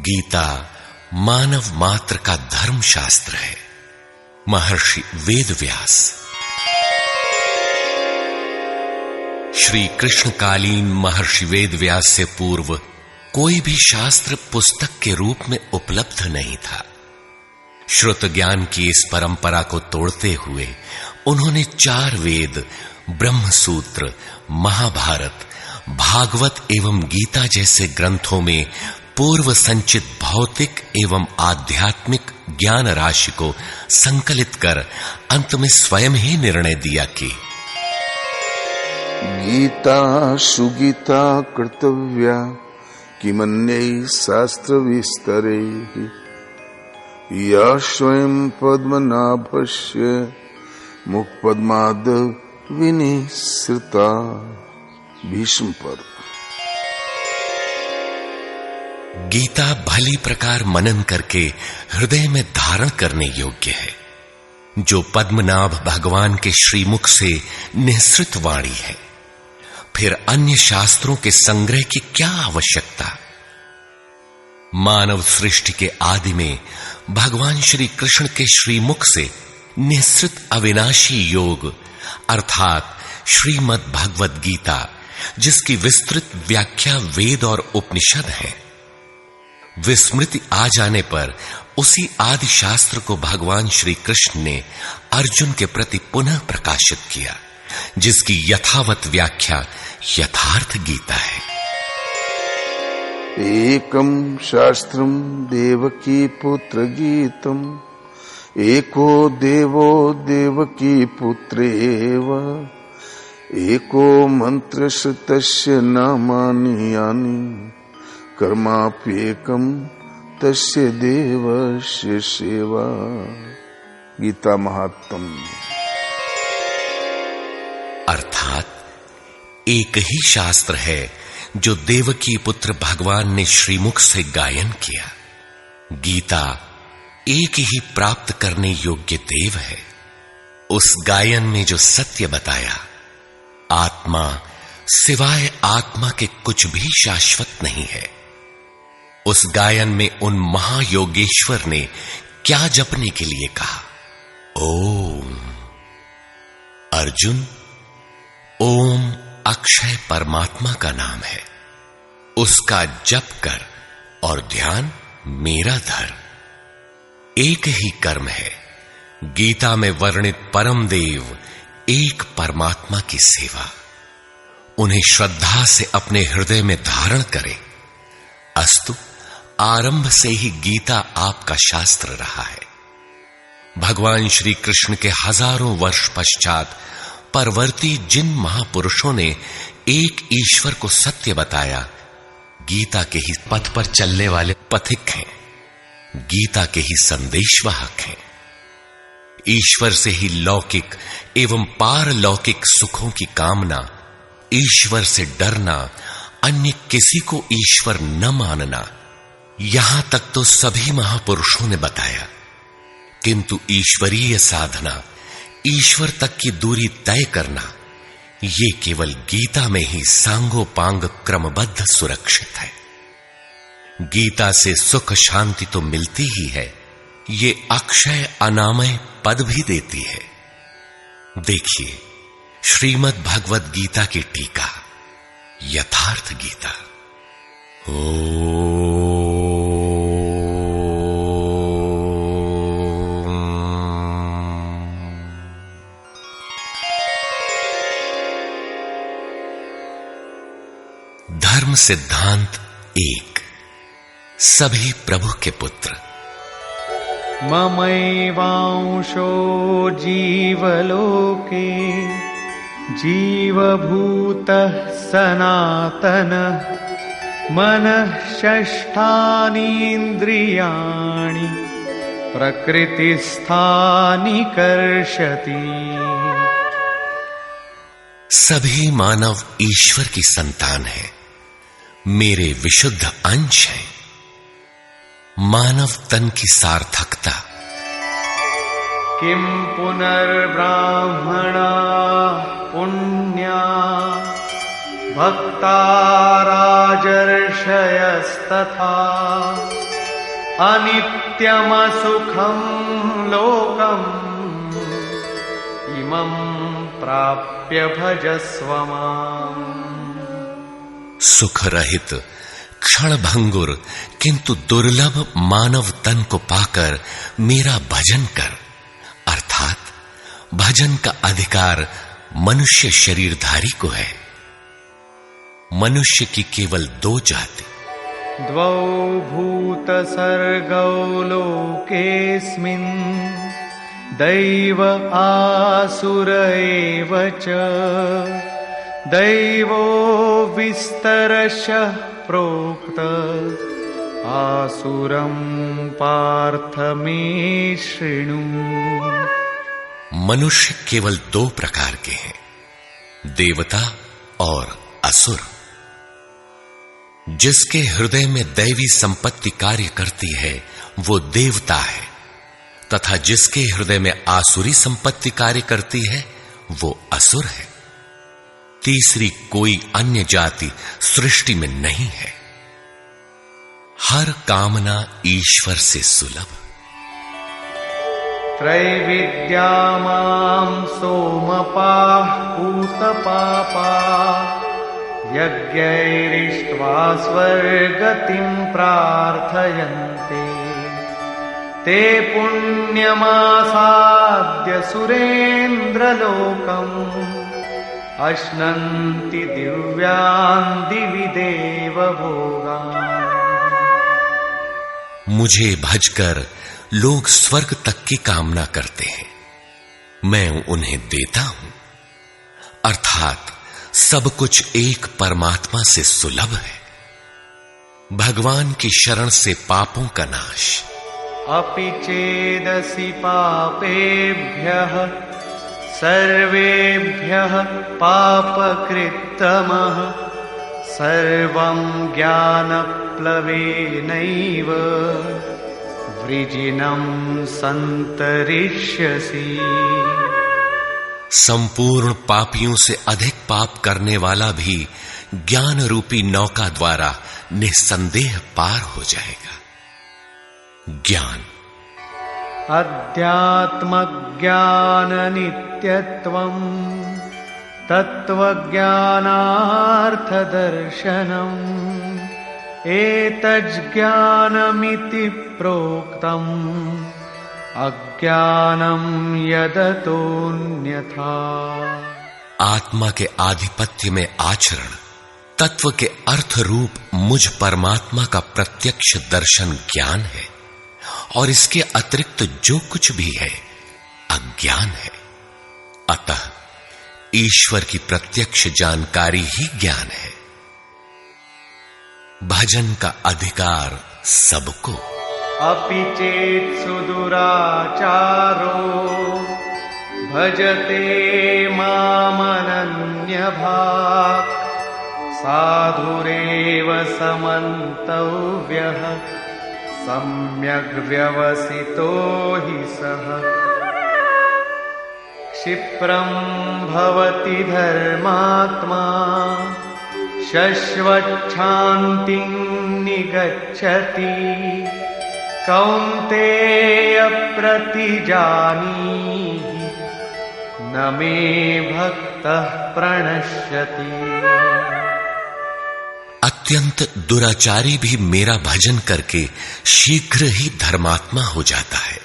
गीता मानव मात्र का धर्म शास्त्र है। महर्षि वेदव्यास। श्री कृष्णकालीन महर्षि वेदव्यास से पूर्व कोई भी शास्त्र पुस्तक के रूप में उपलब्ध नहीं था। श्रुत ज्ञान की इस परंपरा को तोड़ते हुए उन्होंने 4 वेद, ब्रह्मसूत्र, महाभारत, भागवत एवं गीता जैसे ग्रंथों में पूर्व संचित भौतिक एवं आध्यात्मिक ज्ञान राशि को संकलित कर अंत में स्वयं ही निर्णय दिया कि गीता सुगीता कर्तव्या किमन्यै शास्त्र विस्तरे या स्वयं पद्मनाभस्य मुखपद्माद विनिसृता। भीष्म पर्व। गीता भली प्रकार मनन करके हृदय में धारण करने योग्य है, जो पद्मनाभ भगवान के श्रीमुख से निःसृत वाणी है। फिर अन्य शास्त्रों के संग्रह की क्या आवश्यकता? मानव सृष्टि के आदि में भगवान श्री कृष्ण के श्रीमुख से निःसृत अविनाशी योग अर्थात श्रीमद् भगवद गीता, जिसकी विस्तृत व्याख्या वेद और उपनिषद है, विस्मृति आ जाने पर उसी आदि शास्त्र को भगवान श्री कृष्ण ने अर्जुन के प्रति पुनः प्रकाशित किया, जिसकी यथावत व्याख्या यथार्थ गीता है। एकम शास्त्रम देवकी पुत्र गीतम एको देवो देवकी पुत्रेव एको मंत्र तस्य नामानि यानि कर्माप्येकम तस्य देवस्य सेवा। गीता महात्म्य। अर्थात एक ही शास्त्र है जो देवकी पुत्र भगवान ने श्रीमुख से गायन किया। गीता एक ही प्राप्त करने योग्य देव है। उस गायन में जो सत्य बताया, आत्मा सिवाय आत्मा के कुछ भी शाश्वत नहीं है। उस गायन में उन महायोगेश्वर ने क्या जपने के लिए कहा? ओम। अर्जुन, ओम अक्षय परमात्मा का नाम है, उसका जप कर और ध्यान मेरा धर। एक ही कर्म है। गीता में वर्णित परम देव एक परमात्मा की सेवा। उन्हें श्रद्धा से अपने हृदय में धारण करें। अस्तु, आरंभ से ही गीता आपका शास्त्र रहा है। भगवान श्री कृष्ण के हजारों वर्ष पश्चात परवर्ती जिन महापुरुषों ने एक ईश्वर को सत्य बताया, गीता के ही पथ पर चलने वाले पथिक हैं, गीता के ही संदेशवाहक हैं। ईश्वर से ही लौकिक एवं पारलौकिक सुखों की कामना, ईश्वर से डरना, अन्य किसी को ईश्वर न मानना, यहां तक तो सभी महापुरुषों ने बताया। किंतु ईश्वरीय साधना, ईश्वर तक की दूरी तय करना, ये केवल गीता में ही सांगोपांग क्रमबद्ध सुरक्षित है। गीता से सुख शांति तो मिलती ही है, ये अक्षय अनामय पद भी देती है। देखिए श्रीमद् भगवद गीता की टीका, यथार्थ गीता। धर्म सिद्धांत 1। सभी प्रभु के पुत्र। ममैवांशो जीवलोके जीवभूतः सनातनः मनः षष्ठानि इन्द्रियाणि प्रकृतिस्थानि कर्षति। सभी मानव ईश्वर की संतान है, मेरे विशुद्ध अंश हैं। मानव तन की सार्थकता। किम पुनर्ब्राह्मणा पुण्या भक्ता राजर्षयस्तथा अनित्यमसुखं लोकम् इमं प्राप्य भजस्व माम्। सुख रहित क्षण भंगुर किंतु दुर्लभ मानव तन को पाकर मेरा भजन कर, अर्थात भजन का अधिकार मनुष्य शरीरधारी को है। मनुष्य की केवल दो जाति, द्वौ भूत सर्गौ लोकेऽस्मिन् दैव आसुर एव च। दैवो विस्तरशः प्रोक्त आसुरं पार्थ मे शृणु। मनुष्य केवल दो प्रकार के हैं, देवता और असुर। जिसके हृदय में दैवी संपत्ति कार्य करती है वो देवता है, तथा जिसके हृदय में आसुरी संपत्ति कार्य करती है वो असुर है। तीसरी कोई अन्य जाति सृष्टि में नहीं है। हर कामना ईश्वर से सुलभ। त्रैविद्या मां सोमपाः पूतपापाः यज्ञैरिष्ट्वा स्वर्गतिं प्रार्थयन्ते। ते पुण्यमासाद्य सुरेन्द्रलोकम् अश्नन्ति दिव्यान् दिवि देवभोगान्। मुझे भजकर लोग स्वर्ग तक की कामना करते हैं, मैं उन्हें देता हूं। अर्थात सब कुछ एक परमात्मा से सुलभ है। भगवान की शरण से पापों का नाश। अपि चेदसि पापेभ्यः सर्वेभ्यः पापकृत्तमः सर्वं ज्ञानप्लवेनैव वृजिनं सन्तरिष्यसि। संपूर्ण पापियों से अधिक पाप करने वाला भी ज्ञान रूपी नौका द्वारा निस्संदेह पार हो जाएगा। ज्ञान अध्यात्मज्ञान नित्यत्वं तत्त्वज्ञानार्थदर्शनम् एतज्ज्ञानमिति प्रोक्तम् अज्ञानं यदतोऽन्यथा। आत्मा के आधिपत्य में आचरण, तत्व के अर्थ रूप मुझ परमात्मा का प्रत्यक्ष दर्शन ज्ञान है, और इसके अतिरिक्त जो कुछ भी है अज्ञान है। अतः ईश्वर की प्रत्यक्ष जानकारी ही ज्ञान है। भजन का अधिकार सबको। अपि चेत् सुदुराचारो भजते मामनन्यभाक् साधुरेव समन्तव्यः सम्यग् व्यवसितो हि सः। क्षिप्रं भवति धर्मात्मा शश्वच्छान्तिं निगच्छति कौन्तेय प्रतिजानीहि न मे भक्तः प्रणश्यति। अत्यंत दुराचारी भी मेरा भजन करके शीघ्र ही धर्मात्मा हो जाता है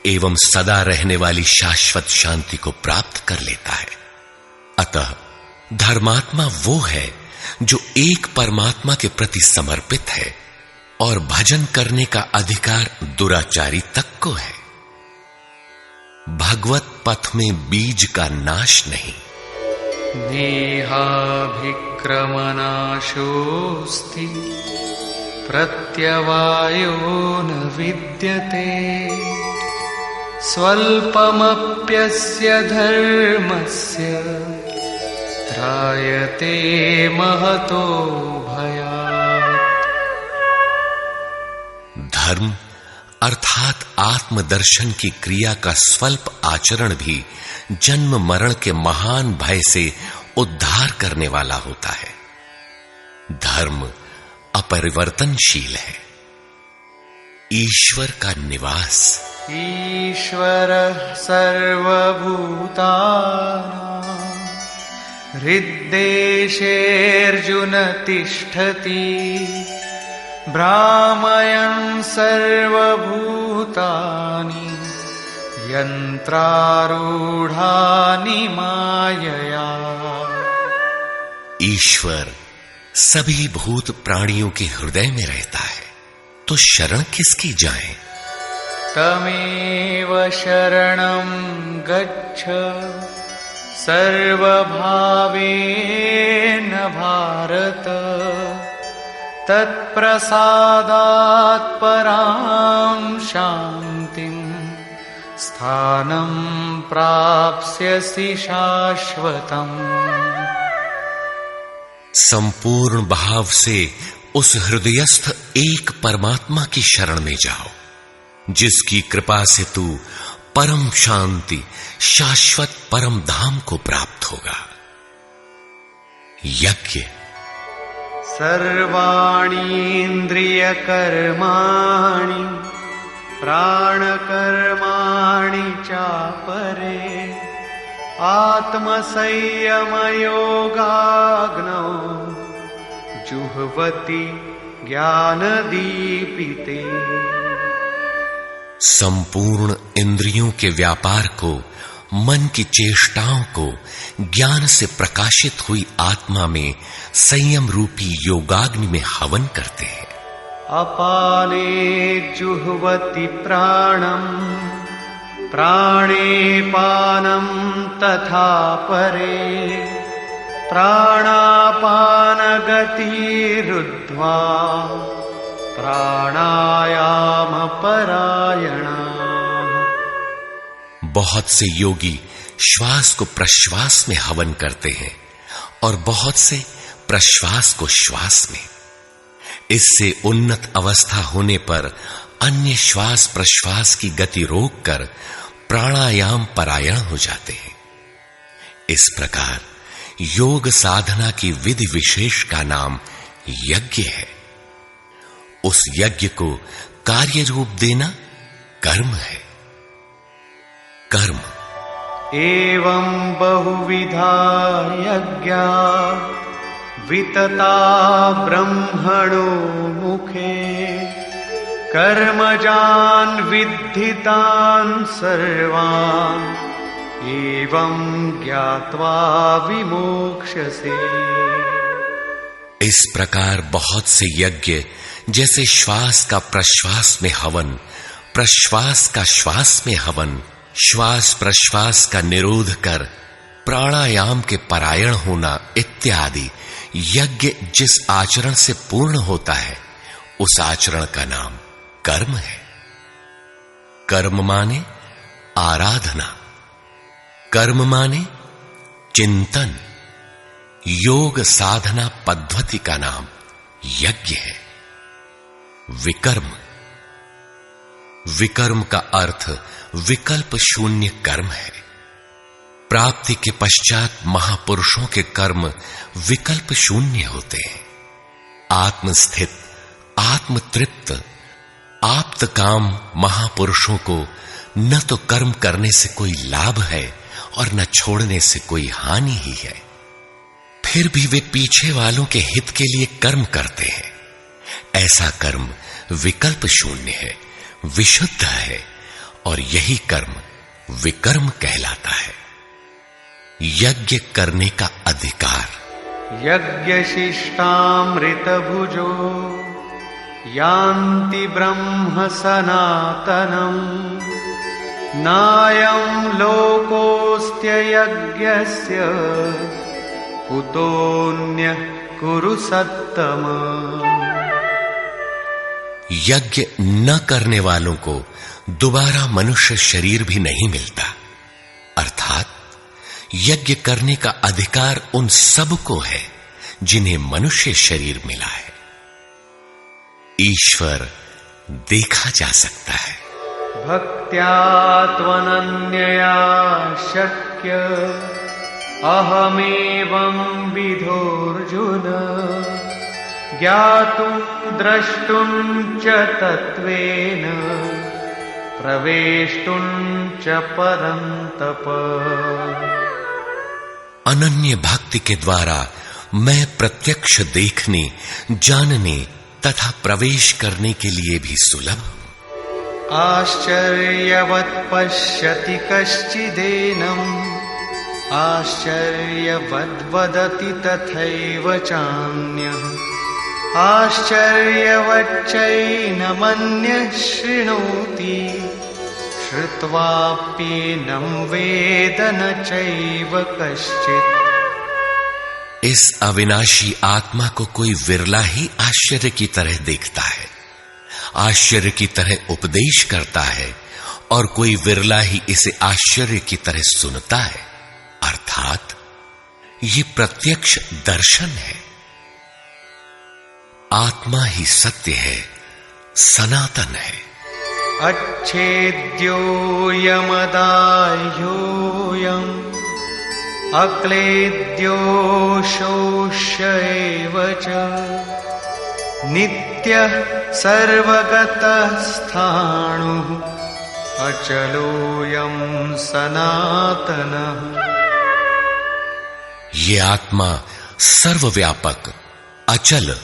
एवं सदा रहने वाली शाश्वत शांति को प्राप्त कर लेता है। अतः धर्मात्मा वो है जो एक परमात्मा के प्रति समर्पित है, और भजन करने का अधिकार दुराचारी तक को है। भगवत पथ में बीज का नाश नहीं। नेहाभिक्रमनाशोऽस्ति प्रत्यवायो न विद्यते स्वल्पमप्यस्य धर्मस्य त्रायते महतो भयात्। धर्म अर्थात आत्मदर्शन की क्रिया का स्वल्प आचरण भी जन्म मरण के महान भय से उद्धार करने वाला होता है। धर्म अपरिवर्तनशील है। ईश्वर का निवास। ईश्वरः सर्वभूतानां हृद्देशेऽर्जुन तिष्ठति भ्रामयन् सर्वभूतानि यन्त्रारूढानि मायया। ईश्वर सभी भूत प्राणियों के हृदय में रहता है, तो शरण किसकी जाएं? तमेव शरणं गच्छ सर्वभावेन भारत तत्प्रसादात् परां शान्तिं स्थानं प्राप्स्यसि शाश्वतम्। संपूर्ण भाव से उस हृदयस्थ एक परमात्मा की शरण में जाओ, जिसकी कृपा से तू परम शांति शाश्वत परम धाम को प्राप्त होगा। यज्ञ। सर्वाणीन्द्रियकर्माणि प्राणकर्माणि चापरे आत्मसंयमयोगाग्नौ जुह्वति ज्ञानदीपिते। संपूर्ण इंद्रियों के व्यापार को, मन की चेष्टाओं को ज्ञान से प्रकाशित हुई आत्मा में संयम रूपी योगाग्नि में हवन करते हैं। अपाने जुह्वति प्राणं प्राणे पानं तथा परे प्राणापानगतिरुद्ध्वा प्राणायाम परायणा। बहुत से योगी श्वास को प्रश्वास में हवन करते हैं और बहुत से प्रश्वास को श्वास में। इससे उन्नत अवस्था होने पर अन्य श्वास प्रश्वास की गति रोककर प्राणायाम परायण हो जाते हैं। इस प्रकार योग साधना की विधि विशेष का नाम यज्ञ है। उस यज्ञ को कार्य रूप देना कर्म है। कर्म। एवं बहुविधा यज्ञा वितता ब्रह्मणो मुखे कर्मजान् विद्धितान् सर्वान् एवं ज्ञात्वा विमोक्ष्यसे। इस प्रकार बहुत से यज्ञ जैसे श्वास का प्रश्वास में हवन, प्रश्वास का श्वास में हवन, श्वास प्रश्वास का निरोध कर प्राणायाम के परायण होना इत्यादि यज्ञ जिस आचरण से पूर्ण होता है, उस आचरण का नाम कर्म है। कर्म माने आराधना, कर्म माने चिंतन। योग साधना पद्धति का नाम यज्ञ है। विकर्म। विकर्म का अर्थ विकल्प शून्य कर्म है। प्राप्ति के पश्चात महापुरुषों के कर्म विकल्प शून्य होते हैं। आत्मस्थित, आत्मतृप्त, आप्त काम महापुरुषों को न तो कर्म करने से कोई लाभ है और न छोड़ने से कोई हानि ही है। फिर भी वे पीछे वालों के हित के लिए कर्म करते हैं। ऐसा कर्म विकल्प शून्य है, विशुद्ध है, और यही कर्म विकर्म कहलाता है। यज्ञ करने का अधिकार। यज्ञशिष्टामृत भुजो यान्ति ब्रह्म सनातनम् नायं लोकोऽस्त्य यज्ञस्य कुतोऽन्यः कुरु सत्तम। यज्ञ न करने वालों को दोबारा मनुष्य शरीर भी नहीं मिलता। अर्थात यज्ञ करने का अधिकार उन सब को है जिन्हें मनुष्य शरीर मिला है। ईश्वर देखा जा सकता है। भक्त्या त्वनन्यया शक्य अहमेवं विधोर्जुन ज्ञातुं द्रष्टुं च तत्त्वेन प्रवेष्टुं च परन्तप। अनन्य भक्ति के द्वारा मैं प्रत्यक्ष देखने, जानने तथा प्रवेश करने के लिए भी सुलभ हूं। आश्चर्यवत् पश्यति कश्चिदेनम् आश्चर्यवद् वदति तथैव चान्यः आश्चर्यवच्चैनमन्यः शृणोति श्रुत्वाप्येनं वेद न चैव कश्चित्। इस अविनाशी आत्मा को कोई विरला ही आश्चर्य की तरह देखता है, आश्चर्य की तरह उपदेश करता है, और कोई विरला ही इसे आश्चर्य की तरह सुनता है। अर्थात ये प्रत्यक्ष दर्शन है। आत्मा ही सत्य है, सनातन है। अच्छेद्योऽयमदाह्योऽयम् अक्लेद्यो शोष्य एव च नित्यः सर्वगतः स्थाणुः अचलोऽयं सनातनः। ये आत्मा सर्वव्यापक, अचल,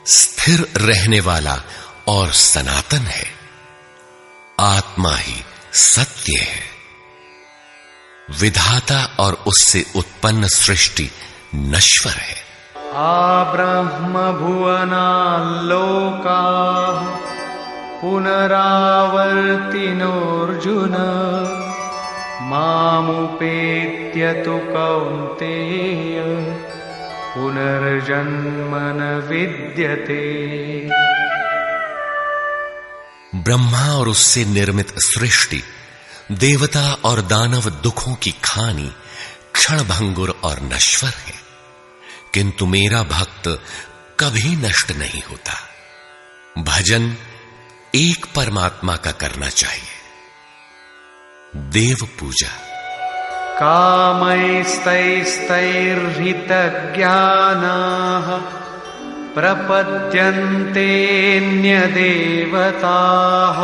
स्थिर रहने वाला और सनातन है। आत्मा ही सत्य है। विधाता और उससे उत्पन्न सृष्टि नश्वर है। आब्रह्म भुवनाल्लोकाः पुनरावर्तिनोऽर्जुन मामुपेत्य तु कौन्तेय पुनर्जन्म न विद्यते। ब्रह्मा और उससे निर्मित सृष्टि, देवता और दानव दुखों की खानी, क्षणभंगुर और नश्वर है, किंतु मेरा भक्त कभी नष्ट नहीं होता। भजन एक परमात्मा का करना चाहिए। देव पूजा। कामैस्तैस्तैर्हितज्ञानाः प्रपद्यन्तेऽन्यदेवताः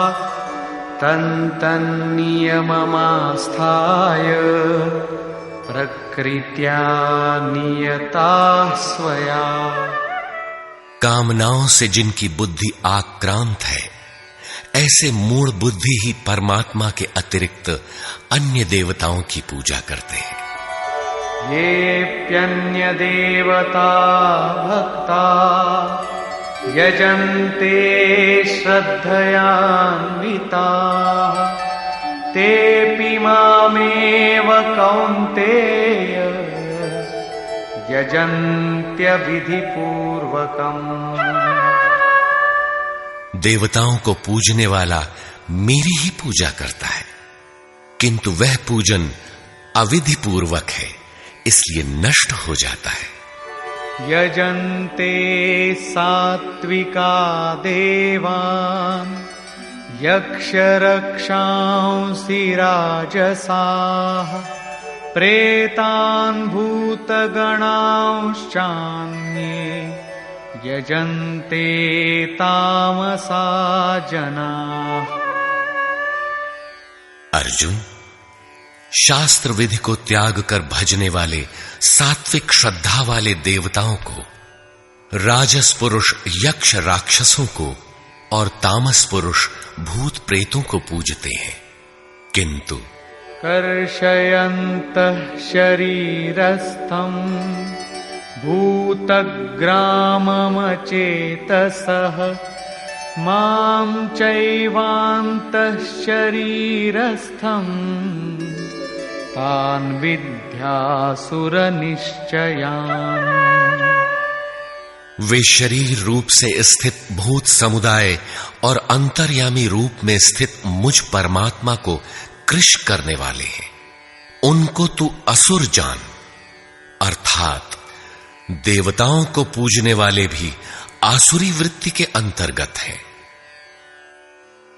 तन्तन्नियममास्थाय प्रकृत्या नियताः स्वया। कामनाओं से जिनकी बुद्धि आक्रांत है, ऐसे मूढ़ बुद्धि ही परमात्मा के अतिरिक्त अन्य देवताओं की पूजा करते हैं। येऽप्यन्य देवता भक्ता यजन्ते श्रद्धयान्विताः तेऽपि मामेव कौन्तेय यजन्त्यविधिपूर्वकम्। देवताओं को पूजने वाला मेरी ही पूजा करता है, किंतु वह पूजन अविधि पूर्वक है, इसलिए नष्ट हो जाता है। यजन्ते सात्विका देवान् यक्षरक्षांसि राजसाः प्रेतान् भूतगणांश्चान्ये यजन्ते तामसा जनाः। अर्जुन, शास्त्र विधि को त्याग कर भजने वाले सात्विक श्रद्धा वाले देवताओं को, राजस पुरुष यक्ष राक्षसों को और तामस पुरुष भूत प्रेतों को पूजते हैं, किंतु कर्षयन्तः शरीरस्थम् भूतग्राममचेतसः मां चैवान्तः शरीरस्थम् तान् विद्यासुरनिश्चयान्। वे शरीर रूप से स्थित भूत समुदाय और अंतर्यामी रूप में स्थित मुझ परमात्मा को कृश करने वाले हैं, उनको तू असुर जान। अर्थात देवताओं को पूजने वाले भी आसुरी वृत्ति के अंतर्गत हैं।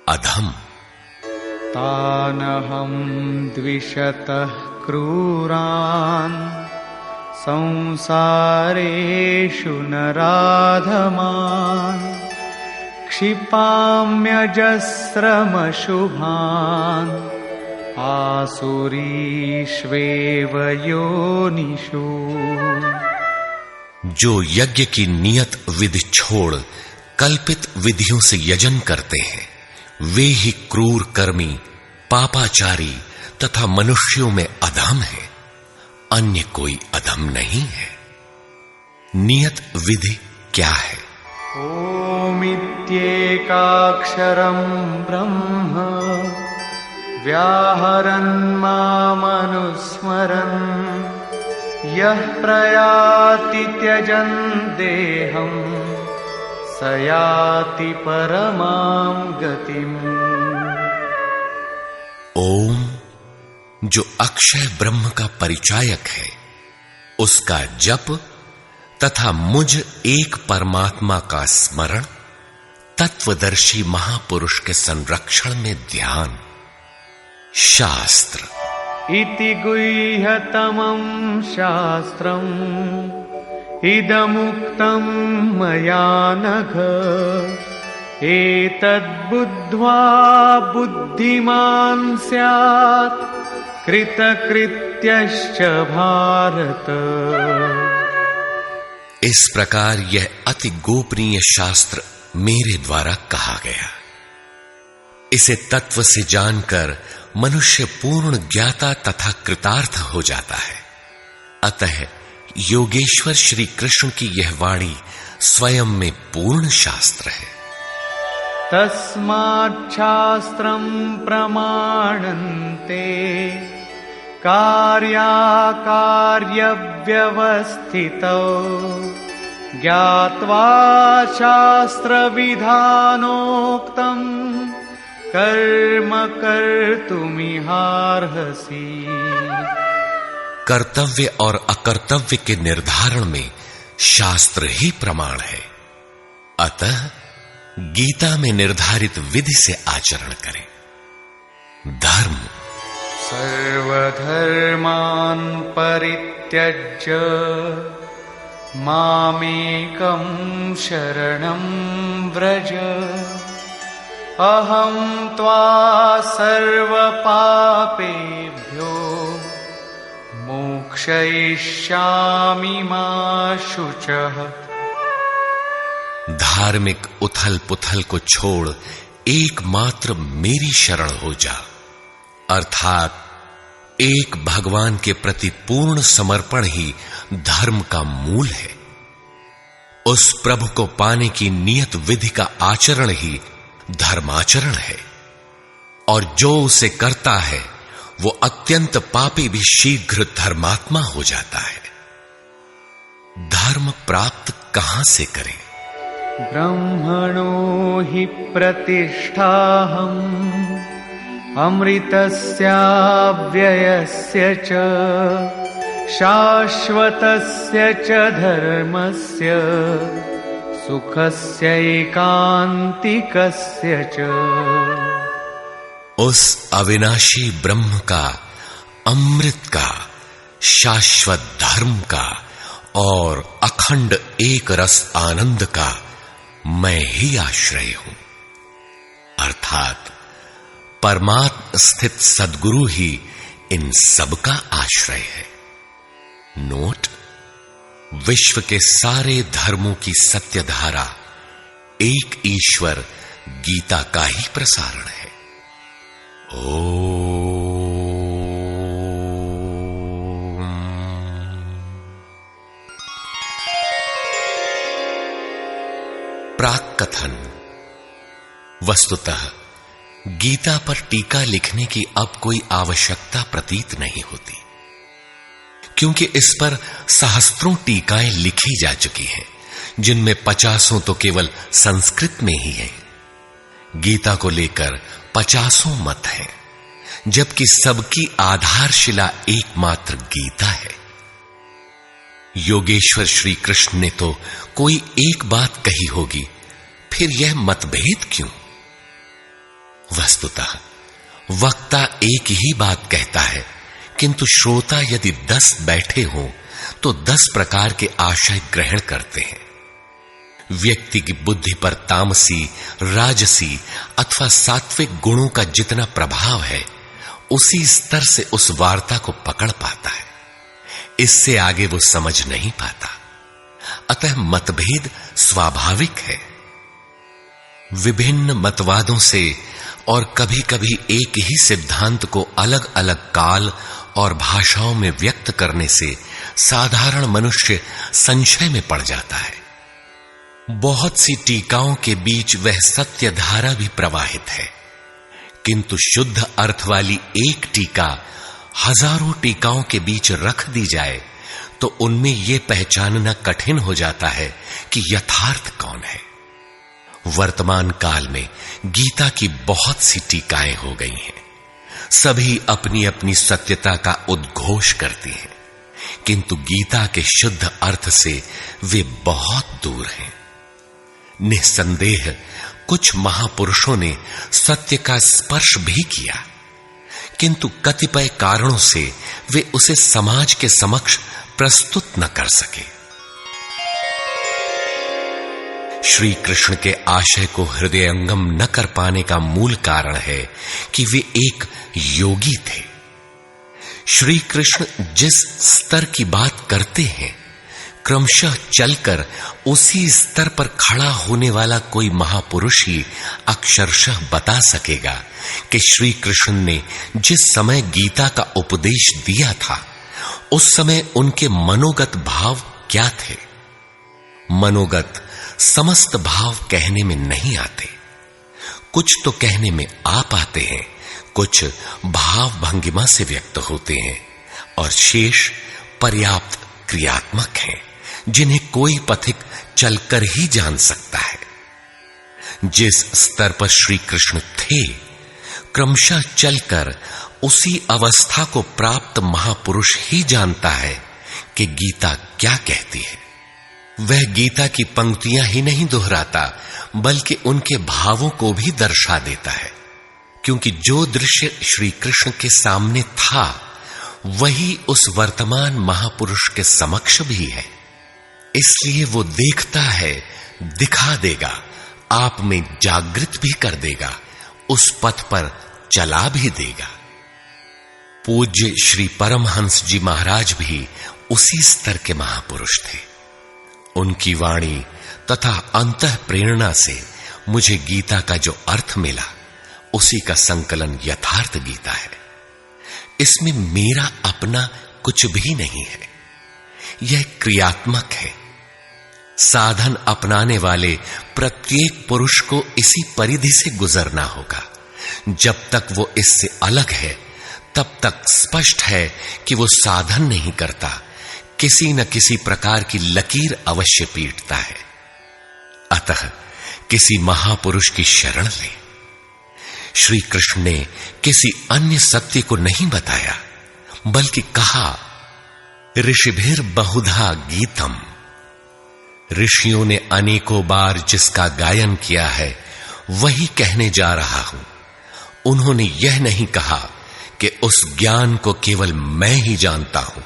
अधम। तानहं द्विषतः क्रूरान् संसारेषु नराधमान् क्षिपाम्यजस्रमशुभान् आसुरीष्वेव योनिषु। जो यज्ञ की नियत विधि छोड़ कल्पित विधियों से यजन करते हैं, वे ही क्रूर कर्मी, पापाचारी तथा मनुष्यों में अधम है, अन्य कोई अधम नहीं है। नियत विधि क्या है? ओमित्येकाक्षरं ब्रह्म व्याहरन् मामनुस्मरन् यः प्रयाति त्यजन् देहं स याति परमां गतिम्। ओम जो अक्षय ब्रह्म का परिचायक है, उसका जप तथा मुझ एक परमात्मा का स्मरण, तत्वदर्शी महापुरुष के संरक्षण में ध्यान। शास्त्र इति गुह्यतमं शास्त्रम् इदमुक्तं मया नघ एतद्बुद्ध्वा बुद्धिमान् स्यात् कृतकृत्यश्च भारत। इस प्रकार यह अति गोपनीय शास्त्र मेरे द्वारा कहा गया। इसे तत्व से जानकर मनुष्य पूर्ण ज्ञाता तथा कृतार्थ हो जाता है। अतः योगेश्वर श्री कृष्ण की यह वाणी स्वयं में पूर्ण शास्त्र है। तस्माच्छास्त्रं प्रमाणन्ते कार्याकार्यव्यवस्थितौ ज्ञात्वा शास्त्रविधानोक्तं कर्म कर्तुमिहार्हसि। कर्तव्य और अकर्तव्य के निर्धारण में शास्त्र ही प्रमाण है। अतः गीता में निर्धारित विधि से आचरण करें। धर्म सर्वधर्मान् परित्यज्य मामेकं शरणं व्रज अहं त्वा सर्वपापेभ्यो मोक्षयिष्यामि मा शुचः। धार्मिक उथल पुथल को छोड़ एकमात्र मेरी शरण हो जा, अर्थात एक भगवान के प्रति पूर्ण समर्पण ही धर्म का मूल है। उस प्रभु को पाने की नियत विधि का आचरण ही धर्माचरण है, और जो उसे करता है वो अत्यंत पापी भी शीघ्र धर्मात्मा हो जाता है। धर्म प्राप्त कहां से करें? ब्रह्मणो हि प्रतिष्ठाहम् अमृतस्याव्ययस्य च शाश्वतस्य च धर्मस्य सुखस्यैकान्तिकस्य च। उस अविनाशी ब्रह्म का, अमृत का, शाश्वत धर्म का और अखंड एक रस आनंद का मैं ही आश्रय हूं, अर्थात परमात्म स्थित सद्गुरु ही इन सब का आश्रय है। नोट: विश्व के सारे धर्मों की सत्य धारा एक ईश्वर गीता का ही प्रसारण है। प्राक कथन। वस्तुतः गीता पर टीका लिखने की अब कोई आवश्यकता प्रतीत नहीं होती, क्योंकि इस पर सहस्त्रों टीकाएं लिखी जा चुकी हैं, जिनमें 50 तो केवल संस्कृत में ही है। गीता को लेकर 50 मत हैं, जबकि सबकी आधारशिला एकमात्र गीता है। योगेश्वर श्री कृष्ण ने तो कोई एक बात कही होगी, फिर यह मतभेद क्यों? वस्तुतः वक्ता एक ही बात कहता है, किंतु श्रोता यदि 10 बैठे हों तो 10 प्रकार के आशय ग्रहण करते हैं। व्यक्ति की बुद्धि पर तामसी, राजसी अथवा सात्विक गुणों का जितना प्रभाव है, उसी स्तर से उस वार्ता को पकड़ पाता है। इससे आगे वो समझ नहीं पाता। अतः मतभेद स्वाभाविक है। विभिन्न मतवादों से और कभी-कभी एक ही सिद्धांत को अलग-अलग काल और भाषाओं में व्यक्त करने से साधारण मनुष्य संशय में पड़ जाता है। बहुत सी टीकाओं के बीच वह सत्य धारा भी प्रवाहित है, किंतु शुद्ध अर्थ वाली एक टीका हजारों टीकाओं के बीच रख दी जाए तो उनमें यह पहचानना कठिन हो जाता है कि यथार्थ कौन है। वर्तमान काल में गीता की बहुत सी टीकाएं हो गई हैं। सभी अपनी अपनी सत्यता का उद्घोष करती हैं, किंतु गीता के शुद्ध अर्थ से वे बहुत दूर हैं। निस्संदेह कुछ महापुरुषों ने सत्य का स्पर्श भी किया, किंतु कतिपय कारणों से वे उसे समाज के समक्ष प्रस्तुत न कर सके। श्री कृष्ण के आशय को हृदयंगम न कर पाने का मूल कारण है कि वे एक योगी थे। श्री कृष्ण जिस स्तर की बात करते हैं, क्रमशः चलकर उसी स्तर पर खड़ा होने वाला कोई महापुरुष ही अक्षरशः बता सकेगा कि श्री कृष्ण ने जिस समय गीता का उपदेश दिया था, उस समय उनके मनोगत भाव क्या थे। मनोगत समस्त भाव कहने में नहीं आते। कुछ तो कहने में आ पाते हैं, कुछ भाव भंगिमा से व्यक्त होते हैं, और शेष पर्याप्त क्रियात्मक हैं, जिन्हें कोई पथिक चलकर ही जान सकता है। जिस स्तर पर श्री कृष्ण थे, क्रमशः चलकर उसी अवस्था को प्राप्त महापुरुष ही जानता है कि गीता क्या कहती है। वह गीता की पंक्तियां ही नहीं दोहराता, बल्कि उनके भावों को भी दर्शा देता है, क्योंकि जो दृश्य श्री कृष्ण के सामने था, वही उस वर्तमान महापुरुष के समक्ष भी है। इसलिए वो देखता है, दिखा देगा, आप में जागृत भी कर देगा, उस पथ पर चला भी देगा। पूज्य श्री परमहंस जी महाराज भी उसी स्तर के महापुरुष थे। उनकी वाणी तथा अंतः प्रेरणा से मुझे गीता का जो अर्थ मिला, उसी का संकलन यथार्थ गीता है। इसमें मेरा अपना कुछ भी नहीं है। यह क्रियात्मक है। साधन अपनाने वाले प्रत्येक पुरुष को इसी परिधि से गुजरना होगा। जब तक वो इससे अलग है, तब तक स्पष्ट है कि वो साधन नहीं करता, किसी न किसी प्रकार की लकीर अवश्य पीटता है। अतः किसी महापुरुष की शरण ले। श्री कृष्ण ने किसी अन्य सत्य को नहीं बताया, बल्कि कहा, ऋषिभिर बहुधा गीतम। ऋषियों ने अनेकों बार जिसका गायन किया है, वही कहने जा रहा हूं। उन्होंने यह नहीं कहा कि उस ज्ञान को केवल मैं ही जानता हूं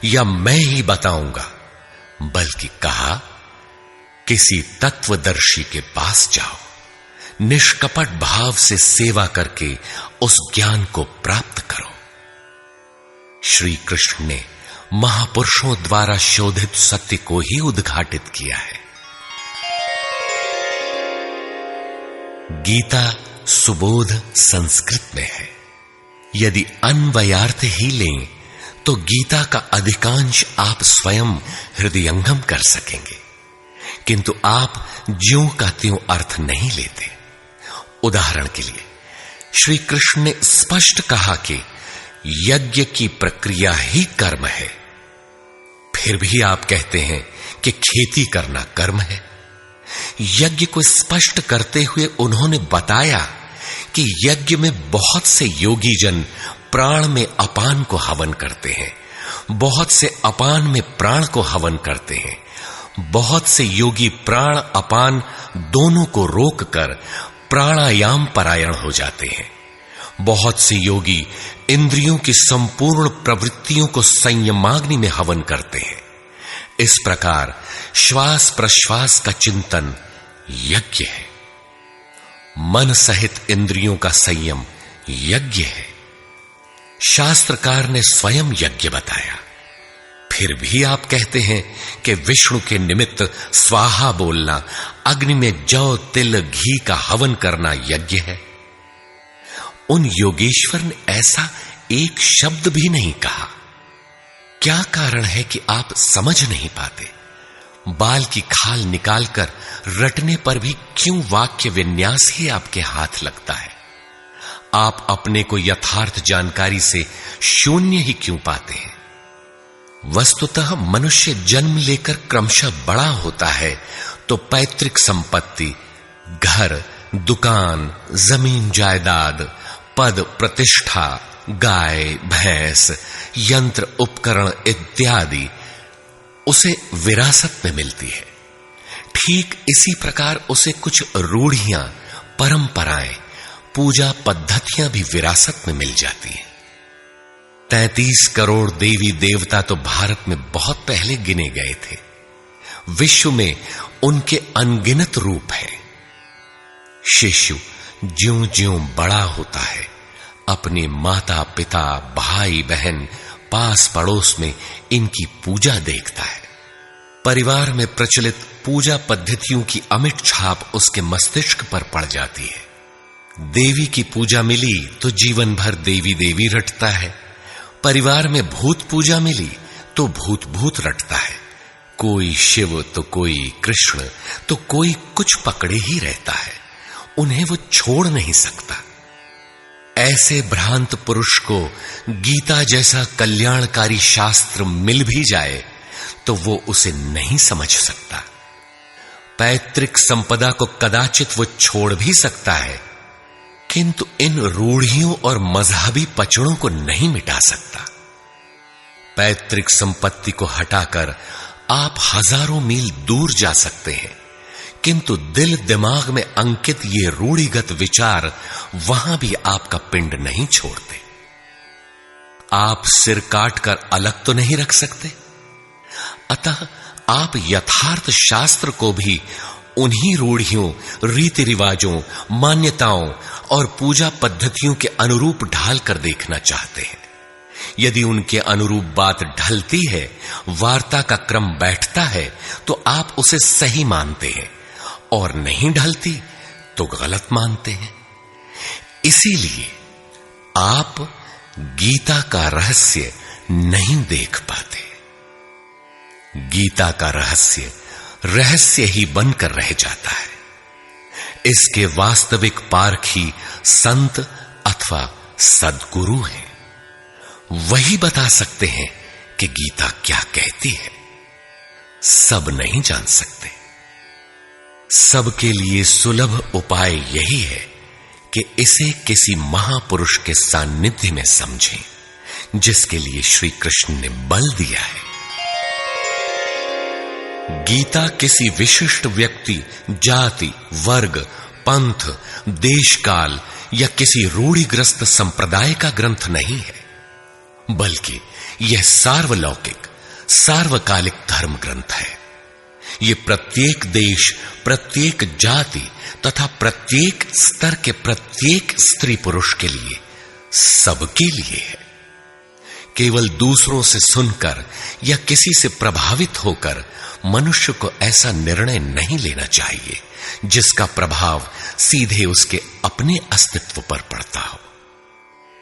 या मैं ही बताऊंगा, बल्कि कहा, किसी तत्वदर्शी के पास जाओ, निष्कपट भाव से सेवा करके उस ज्ञान को प्राप्त करो। श्री कृष्ण ने महापुरुषों द्वारा शोधित सत्य को ही उद्घाटित किया है। गीता सुबोध संस्कृत में है। यदि अन्वयार्थ ही लें तो गीता का अधिकांश आप स्वयं हृदयंगम कर सकेंगे, किंतु आप ज्यों का त्यों अर्थ नहीं लेते। उदाहरण के लिए, श्री कृष्ण ने स्पष्ट कहा कि यज्ञ की प्रक्रिया ही कर्म है। फिर भी आप कहते हैं कि खेती करना कर्म है। यज्ञ को स्पष्ट करते हुए उन्होंने बताया कि यज्ञ में बहुत से योगी जन प्राण में अपान को हवन करते हैं, बहुत से अपान में प्राण को हवन करते हैं, बहुत से योगी प्राण अपान दोनों को रोककर प्राणायाम परायण हो जाते हैं, बहुत से योगी इंद्रियों की संपूर्ण प्रवृत्तियों को संयमाग्नि में हवन करते हैं। इस प्रकार श्वास प्रश्वास का चिंतन यज्ञ है। मन सहित इंद्रियों का संयम यज्ञ है। शास्त्रकार ने स्वयं यज्ञ बताया, फिर भी आप कहते हैं कि विष्णु के निमित्त स्वाहा बोलना, अग्नि में जौ तिल घी का हवन करना यज्ञ है। उन योगेश्वर ने ऐसा एक शब्द भी नहीं कहा। क्या कारण है कि आप समझ नहीं पाते? बाल की खाल निकालकर रटने पर भी क्यों वाक्य विन्यास ही आपके हाथ लगता है? आप अपने को यथार्थ जानकारी से शून्य ही क्यों पाते हैं? वस्तुतः मनुष्य जन्म लेकर क्रमशः बड़ा होता है तो पैतृक संपत्ति, घर, दुकान, जमीन जायदाद, पद प्रतिष्ठा, गाय भैंस, यंत्र उपकरण इत्यादि उसे विरासत में मिलती है। ठीक इसी प्रकार उसे कुछ रूढ़ियां, परंपराएं, पूजा पद्धतियां भी विरासत में मिल जाती हैं। 33 करोड़ देवी देवता तो भारत में बहुत पहले गिने गए थे। विश्व में उनके अनगिनत रूप हैं। शिशु ज्यों-ज्यों बड़ा होता है, अपने माता पिता, भाई बहन, पास पड़ोस में इनकी पूजा देखता है। परिवार में प्रचलित पूजा पद्धतियों की अमिट छाप उसके मस्तिष्क पर पड़ जाती है। देवी की पूजा मिली तो जीवन भर देवी देवी रटता है। परिवार में भूत पूजा मिली तो भूत भूत रटता है। कोई शिव तो कोई कृष्ण तो कोई कुछ पकड़े ही रहता है। उन्हें वो छोड़ नहीं सकता। ऐसे भ्रांत पुरुष को गीता जैसा कल्याणकारी शास्त्र मिल भी जाए तो वो उसे नहीं समझ सकता। पैतृक संपदा को कदाचित वो छोड़ भी सकता है, किंतु इन रूढ़ियों और मजहबी पचड़ों को नहीं मिटा सकता। पैतृक संपत्ति को हटाकर आप हजारों मील दूर जा सकते हैं, किंतु दिल दिमाग में अंकित ये रूढ़िगत विचार वहां भी आपका पिंड नहीं छोड़ते। आप सिर काटकर अलग तो नहीं रख सकते, अतः आप यथार्थ शास्त्र को भी उन्हीं रूढ़ियों, रीति रिवाजों, मान्यताओं और पूजा पद्धतियों के अनुरूप ढाल कर देखना चाहते हैं। यदि उनके अनुरूप बात ढलती है, वार्ता का क्रम बैठता है, तो आप उसे सही मानते हैं, और नहीं ढलती तो गलत मानते हैं। इसीलिए आप गीता का रहस्य नहीं देख पाते। गीता का रहस्य रहस्य ही बनकर रह जाता है। इसके वास्तविक पारखी संत अथवा सद्गुरु हैं। वही बता सकते हैं कि गीता क्या कहती है। सब नहीं जान सकते। सबके लिए सुलभ उपाय यही है कि इसे किसी महापुरुष के सानिध्य में समझें, जिसके लिए श्री कृष्ण ने बल दिया है। गीता किसी विशिष्ट व्यक्ति, जाति, वर्ग, पंथ, देश काल या किसी रूढ़िग्रस्त संप्रदाय का ग्रंथ नहीं है, बल्कि यह सार्वलौकिक, सार्वकालिक धर्म ग्रंथ है। यह प्रत्येक देश, प्रत्येक जाति तथा प्रत्येक स्तर के प्रत्येक स्त्री पुरुष के लिए, सबके लिए है। केवल दूसरों से सुनकर या किसी से प्रभावित होकर मनुष्य को ऐसा निर्णय नहीं लेना चाहिए जिसका प्रभाव सीधे उसके अपने अस्तित्व पर पड़ता हो।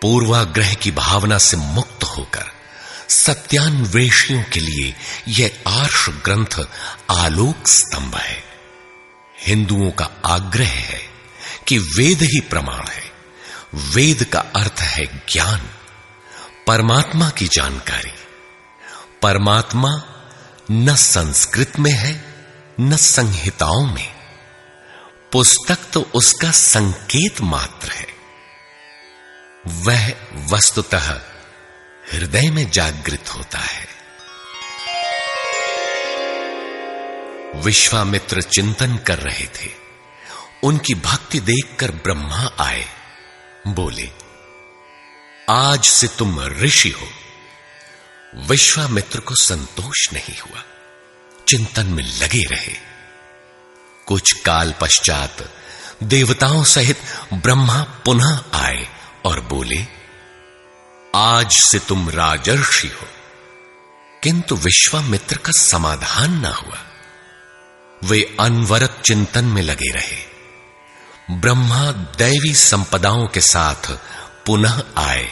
पूर्वाग्रह की भावना से मुक्त होकर सत्यान्वेषियों के लिए यह आर्ष ग्रंथ आलोक स्तंभ है। हिंदुओं का आग्रह है कि वेद ही प्रमाण है। वेद का अर्थ है ज्ञान, परमात्मा की जानकारी। परमात्मा न संस्कृत में है न संहिताओं में। पुस्तक तो उसका संकेत मात्र है। वह वस्तुतः हृदय में जागृत होता है। विश्वामित्र चिंतन कर रहे थे। उनकी भक्ति देखकर ब्रह्मा आए। बोले, आज से तुम ऋषि हो। विश्वामित्र को संतोष नहीं हुआ। चिंतन में लगे रहे। कुछ काल पश्चात देवताओं सहित ब्रह्मा पुनः आए और बोले, आज से तुम राजर्षि हो। किंतु विश्वामित्र का समाधान न हुआ। वे अनवरत चिंतन में लगे रहे। ब्रह्मा दैवी संपदाओं के साथ पुनः आए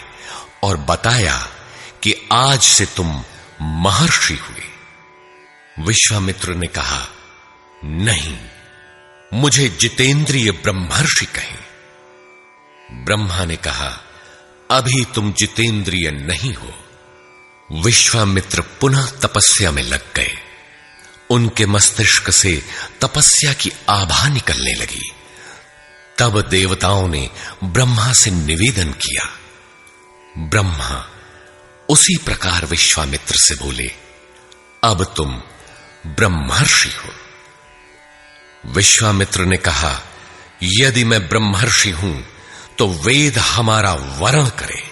और बताया कि आज से तुम महर्षि हुए। विश्वामित्र ने कहा, नहीं, मुझे जितेंद्रिय ब्रह्मर्षि कहें। ब्रह्मा ने कहा, अभी तुम जितेंद्रिय नहीं हो। विश्वामित्र पुनः तपस्या में लग गए। उनके मस्तिष्क से तपस्या की आभा निकलने लगी। तब देवताओं ने ब्रह्मा से निवेदन किया। ब्रह्मा उसी प्रकार विश्वामित्र से बोले, अब तुम ब्रह्मर्षि हो। विश्वामित्र ने कहा, यदि मैं ब्रह्मर्षि हूं तो वेद हमारा वरण करे।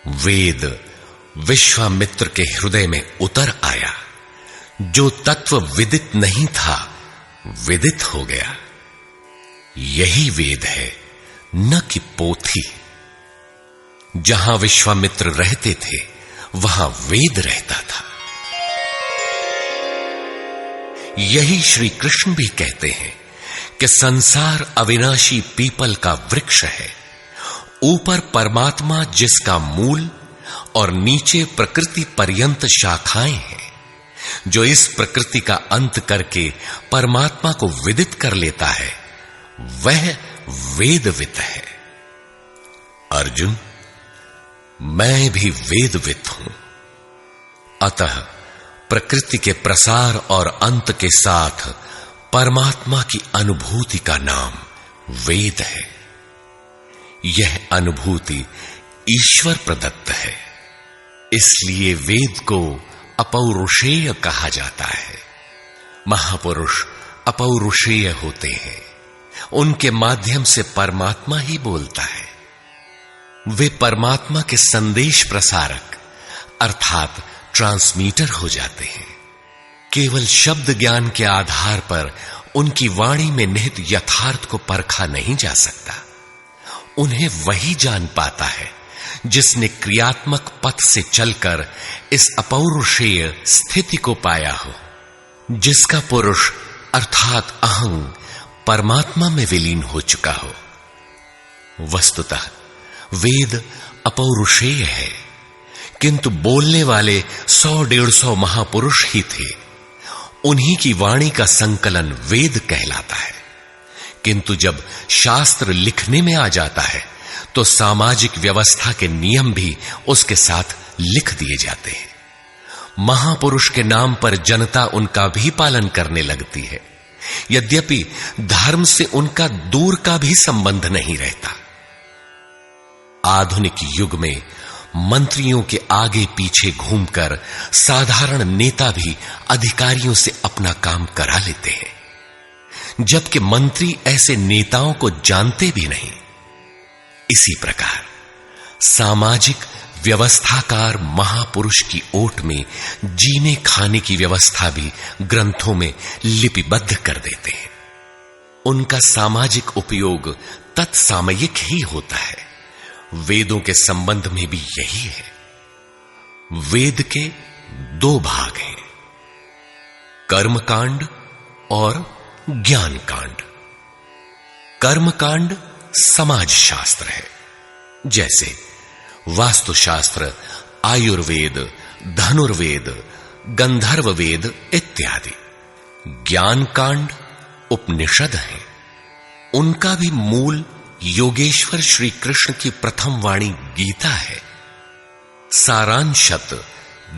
वेद विश्वामित्र के हृदय में उतर आया। जो तत्व विदित नहीं था, विदित हो गया। यही वेद है, न कि पोथी। जहां विश्वामित्र रहते थे, वहां वेद रहता था। यही श्री कृष्ण भी कहते हैं कि संसार अविनाशी पीपल का वृक्ष है। ऊपर परमात्मा जिसका मूल और नीचे प्रकृति पर्यंत शाखाएं हैं। जो इस प्रकृति का अंत करके परमात्मा को विदित कर लेता है, वह वेदवित है। अर्जुन, मैं भी वेदवित हूं। अतः प्रकृति के प्रसार और अंत के साथ परमात्मा की अनुभूति का नाम वेद है। यह अनुभूति ईश्वर प्रदत्त है। इसलिए वेद को अपौरुषेय कहा जाता है। महापुरुष अपौरुषेय होते हैं। उनके माध्यम से परमात्मा ही बोलता है। वे परमात्मा के संदेश प्रसारक अर्थात ट्रांसमीटर हो जाते हैं। केवल शब्द ज्ञान के आधार पर उनकी वाणी में निहित यथार्थ को परखा नहीं जा सकता। उन्हें वही जान पाता है जिसने क्रियात्मक पथ से चलकर इस अपौरुषेय स्थिति को पाया हो, जिसका पुरुष अर्थात अहं परमात्मा में विलीन हो चुका हो। वस्तुतः वेद अपौरुषेय है, किंतु बोलने वाले 100-150 महापुरुष ही थे। उन्हीं की वाणी का संकलन वेद कहलाता है। किंतु जब शास्त्र लिखने में आ जाता है तो सामाजिक व्यवस्था के नियम भी उसके साथ लिख दिए जाते हैं। महापुरुष के नाम पर जनता उनका भी पालन करने लगती है, यद्यपि धर्म से उनका दूर का भी संबंध नहीं रहता। आधुनिक युग में मंत्रियों के आगे पीछे घूमकर साधारण नेता भी अधिकारियों से अपना काम करा लेते हैं, जबकि मंत्री ऐसे नेताओं को जानते भी नहीं। इसी प्रकार सामाजिक व्यवस्थाकार महापुरुष की ओट में जीने खाने की व्यवस्था भी ग्रंथों में लिपिबद्ध कर देते हैं। उनका सामाजिक उपयोग तत्सामयिक ही होता है। वेदों के संबंध में भी यही है। वेद के 2 भाग हैं, कर्मकांड और ज्ञान कांड। कर्मकांड समाज शास्त्र है, जैसे वास्तुशास्त्र, आयुर्वेद, धनुर्वेद, गंधर्व वेद इत्यादि। ज्ञान कांड उपनिषद है। उनका भी मूल योगेश्वर श्री कृष्ण की प्रथम वाणी गीता है। सारांशत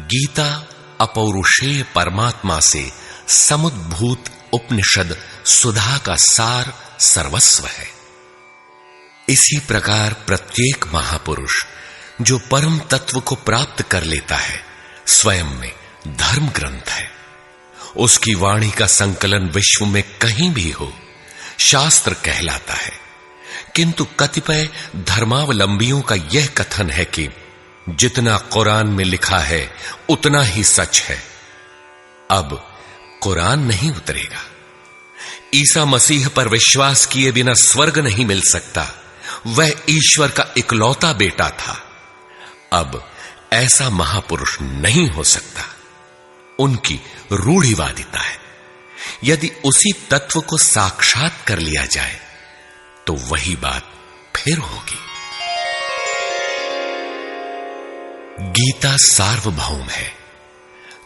गीता अपौरुषेय परमात्मा से समुद्भूत उपनिषद सुधा का सार सर्वस्व है। इसी प्रकार प्रत्येक महापुरुष जो परम तत्व को प्राप्त कर लेता है, स्वयं में धर्म ग्रंथ है। उसकी वाणी का संकलन विश्व में कहीं भी हो, शास्त्र कहलाता है। किंतु कतिपय धर्मावलंबियों का यह कथन है कि जितना कुरान में लिखा है उतना ही सच है। अब कुरान नहीं उतरेगा। ईसा मसीह पर विश्वास किए बिना स्वर्ग नहीं मिल सकता। वह ईश्वर का इकलौता बेटा था। अब ऐसा महापुरुष नहीं हो सकता। उनकी रूढ़िवादिता है। यदि उसी तत्व को साक्षात कर लिया जाए तो वही बात फिर होगी। गीता सार्वभौम है।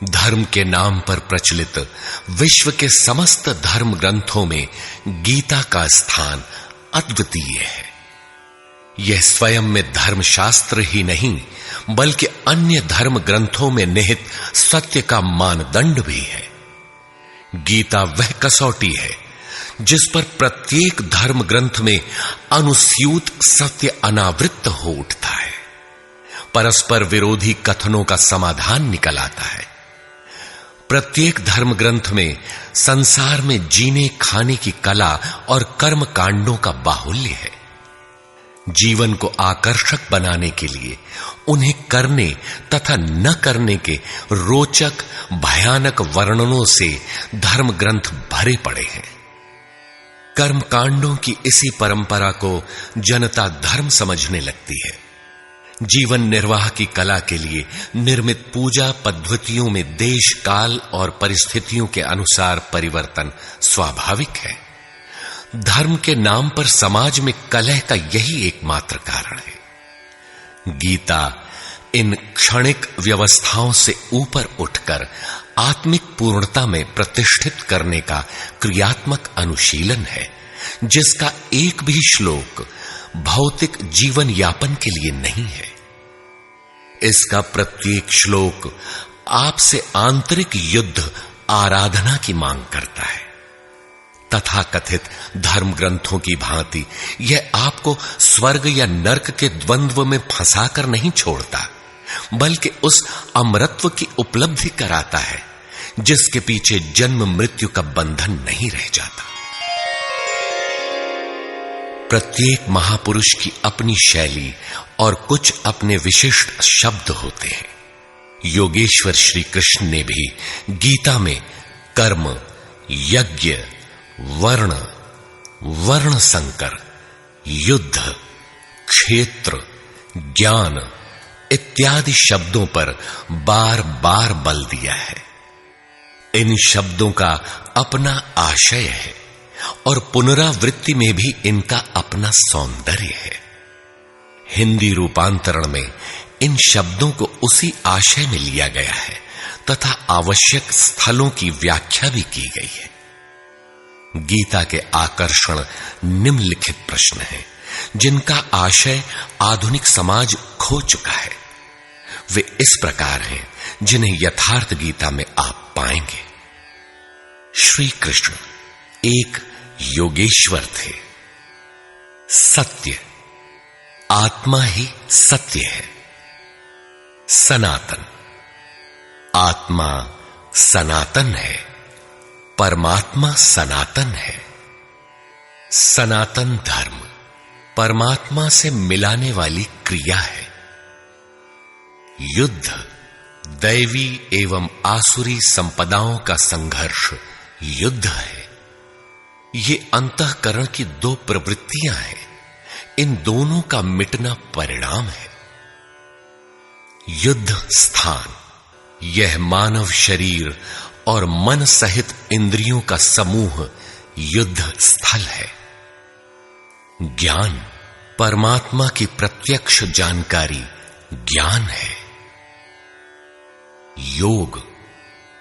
धर्म के नाम पर प्रचलित विश्व के समस्त धर्म ग्रंथों में गीता का स्थान अद्वितीय है। यह स्वयं में धर्मशास्त्र ही नहीं बल्कि अन्य धर्म ग्रंथों में निहित सत्य का मानदंड भी है। गीता वह कसौटी है जिस पर प्रत्येक धर्म ग्रंथ में अनुस्यूत सत्य अनावृत हो उठता है। परस्पर विरोधी कथनों का समाधान निकल आता है। प्रत्येक धर्म ग्रंथ में संसार में जीने खाने की कला और कर्म कांडों का बाहुल्य है। जीवन को आकर्षक बनाने के लिए उन्हें करने तथा न करने के रोचक भयानक वर्णनों से धर्म ग्रंथ भरे पड़े हैं। कर्म कांडों की इसी परंपरा को जनता धर्म समझने लगती है। जीवन निर्वाह की कला के लिए निर्मित पूजा पद्धतियों में देश काल और परिस्थितियों के अनुसार परिवर्तन स्वाभाविक है। धर्म के नाम पर समाज में कलह का यही एकमात्र कारण है। गीता इन क्षणिक व्यवस्थाओं से ऊपर उठकर आत्मिक पूर्णता में प्रतिष्ठित करने का क्रियात्मक अनुशीलन है, जिसका एक भी श्लोक भौतिक जीवन यापन के लिए नहीं है। इसका प्रत्येक श्लोक आपसे आंतरिक युद्ध आराधना की मांग करता है। तथाकथित धर्म ग्रंथों की भांति यह आपको स्वर्ग या नरक के द्वंद्व में फंसाकर नहीं छोड़ता, बल्कि उस अमरत्व की उपलब्धि कराता है जिसके पीछे जन्म मृत्यु का बंधन नहीं रह जाता। प्रत्येक महापुरुष की अपनी शैली और कुछ अपने विशिष्ट शब्द होते हैं। योगेश्वर श्री कृष्ण ने भी गीता में कर्म, यज्ञ, वर्ण, वर्ण संकर, युद्ध, क्षेत्र, ज्ञान इत्यादि शब्दों पर बार बार बल दिया है। इन शब्दों का अपना आशय है और पुनरावृत्ति में भी इनका अपना सौंदर्य है। हिंदी रूपांतरण में इन शब्दों को उसी आशय में लिया गया है तथा आवश्यक स्थलों की व्याख्या भी की गई है। गीता के आकर्षण निम्नलिखित प्रश्न हैं, जिनका आशय आधुनिक समाज खो चुका है। वे इस प्रकार हैं जिन्हें यथार्थ गीता में आप पाएंगे। श्री कृष्ण एक योगेश्वर थे। सत्य, आत्मा ही सत्य है। सनातन, आत्मा सनातन है, परमात्मा सनातन है। सनातन धर्म परमात्मा से मिलाने वाली क्रिया है। युद्ध दैवी एवं आसुरी संपदाओं का संघर्ष युद्ध है। ये अंतःकरण की दो प्रवृत्तियां हैं। इन दोनों का मिटना परिणाम है। युद्ध स्थान, यह मानव शरीर और मन सहित इंद्रियों का समूह युद्ध स्थल है। ज्ञान, परमात्मा की प्रत्यक्ष जानकारी ज्ञान है। योग,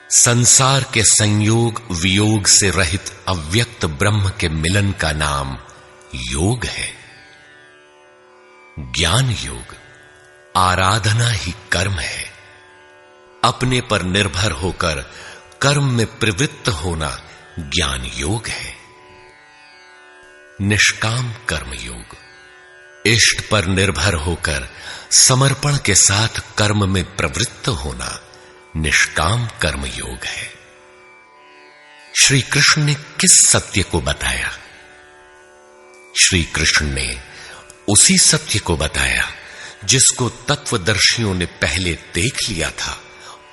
संसार के संयोग वियोग से रहित अव्यक्त ब्रह्म के मिलन का नाम योग है। ज्ञान योग, आराधना ही कर्म है। अपने पर निर्भर होकर कर्म में प्रवृत्त होना ज्ञान योग है। निष्काम कर्म योग, इष्ट पर निर्भर होकर समर्पण के साथ कर्म में प्रवृत्त होना निष्काम कर्म योग है। श्री कृष्ण ने किस सत्य को बताया? श्री कृष्ण ने उसी सत्य को बताया जिसको तत्वदर्शियों ने पहले देख लिया था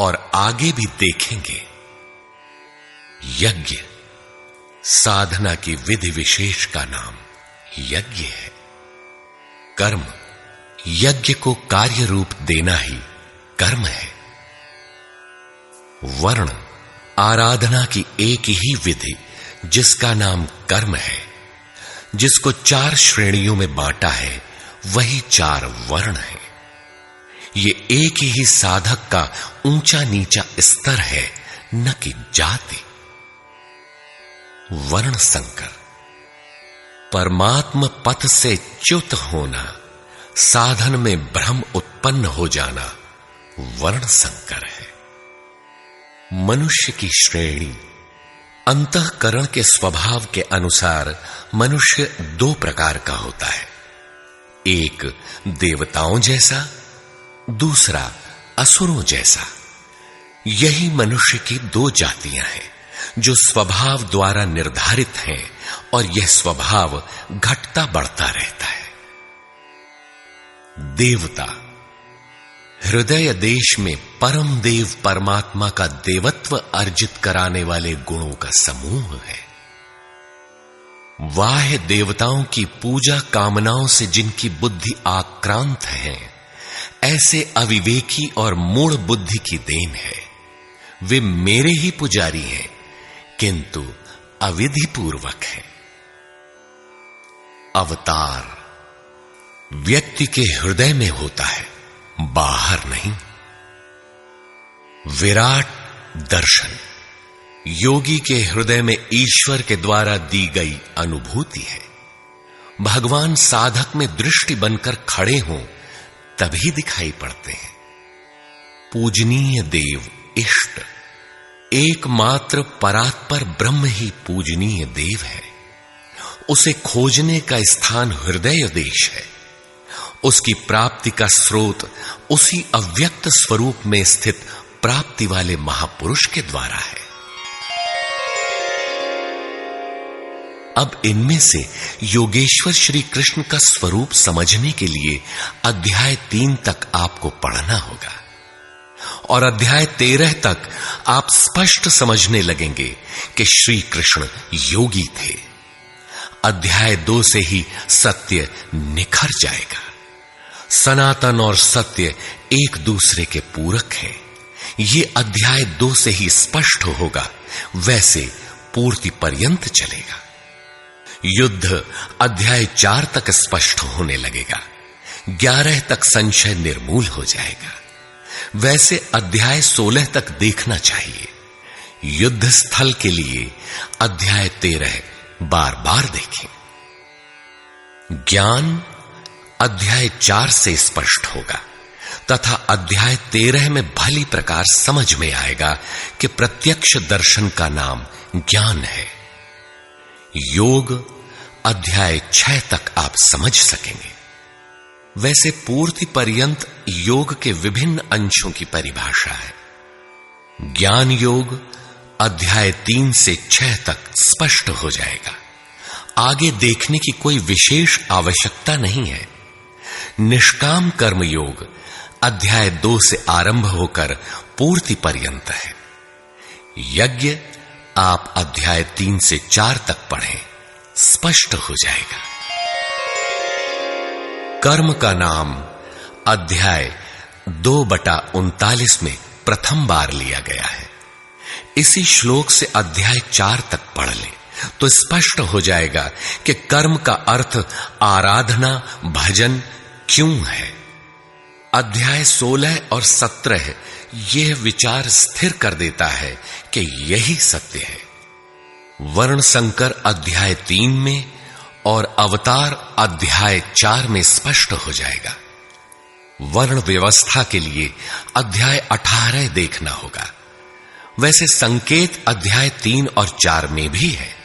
और आगे भी देखेंगे। यज्ञ साधना की विधि विशेष का नाम यज्ञ है। कर्म, यज्ञ को कार्य रूप देना ही कर्म है। वर्ण, आराधना की एक ही विधि जिसका नाम कर्म है, जिसको 4 श्रेणियों में बांटा है, वही 4 वर्ण है। ये एक ही साधक का ऊंचा नीचा स्तर है, न कि जाति। वर्ण संकर, परमात्म पथ से च्युत होना, साधन में भ्रम उत्पन्न हो जाना वर्ण संकर है। मनुष्य की श्रेणी, अंतःकरण के स्वभाव के अनुसार मनुष्य 2 प्रकार का होता है। एक देवताओं जैसा, दूसरा असुरों जैसा। यही मनुष्य की 2 जातियां हैं जो स्वभाव द्वारा निर्धारित हैं, और यह स्वभाव घटता बढ़ता रहता है। देवता, हृदय देश में परम देव परमात्मा का देवत्व अर्जित कराने वाले गुणों का समूह है। बाह्य देवताओं की पूजा कामनाओं से जिनकी बुद्धि आक्रांत है, ऐसे अविवेकी और मूढ़ बुद्धि की देन है। वे मेरे ही पुजारी हैं, किंतु अविधि पूर्वक है। अवतार व्यक्ति के हृदय में होता है, बाहर नहीं। विराट दर्शन योगी के हृदय में ईश्वर के द्वारा दी गई अनुभूति है। भगवान साधक में दृष्टि बनकर खड़े हों तभी दिखाई पड़ते हैं। पूजनीय देव इष्ट, एकमात्र परात्पर ब्रह्म ही पूजनीय देव है। उसे खोजने का स्थान हृदय देश है। उसकी प्राप्ति का स्रोत उसी अव्यक्त स्वरूप में स्थित प्राप्ति वाले महापुरुष के द्वारा है। अब इनमें से योगेश्वर श्री कृष्ण का स्वरूप समझने के लिए अध्याय 3 तक आपको पढ़ना होगा, और अध्याय 13 तक आप स्पष्ट समझने लगेंगे कि श्री कृष्ण योगी थे। अध्याय 2 से ही सत्य निखर जाएगा। सनातन और सत्य एक दूसरे के पूरक हैं। ये अध्याय 2 से ही स्पष्ट होगा, वैसे पूर्ति पर्यंत चलेगा। युद्ध अध्याय 4 तक स्पष्ट होने लगेगा। 11 तक संशय निर्मूल हो जाएगा। वैसे अध्याय 16 तक देखना चाहिए। युद्ध स्थल के लिए अध्याय 13 बार बार देखें। ज्ञान अध्याय 4 से स्पष्ट होगा, तथा अध्याय 13 में भली प्रकार समझ में आएगा कि प्रत्यक्ष दर्शन का नाम ज्ञान है। योग अध्याय 6 तक आप समझ सकेंगे। वैसे पूर्ति पर्यंत योग के विभिन्न अंशों की परिभाषा है। ज्ञान योग अध्याय 3 से 6 तक स्पष्ट हो जाएगा। आगे देखने की कोई विशेष आवश्यकता नहीं है। निष्काम कर्म योग अध्याय 2 से आरंभ होकर पूर्ति पर्यंत है। यज्ञ आप अध्याय 3 से 4 तक पढ़ें, स्पष्ट हो जाएगा। कर्म का नाम अध्याय 2/39 में प्रथम बार लिया गया है। इसी श्लोक से अध्याय 4 तक पढ़ लें तो स्पष्ट हो जाएगा कि कर्म का अर्थ आराधना भजन क्यों है। अध्याय 16 और 17 यह विचार स्थिर कर देता है कि यही सत्य है। वर्ण संकर अध्याय 3 में और अवतार अध्याय 4 में स्पष्ट हो जाएगा। वर्ण व्यवस्था के लिए अध्याय 18 देखना होगा। वैसे संकेत अध्याय 3 और 4 में भी है।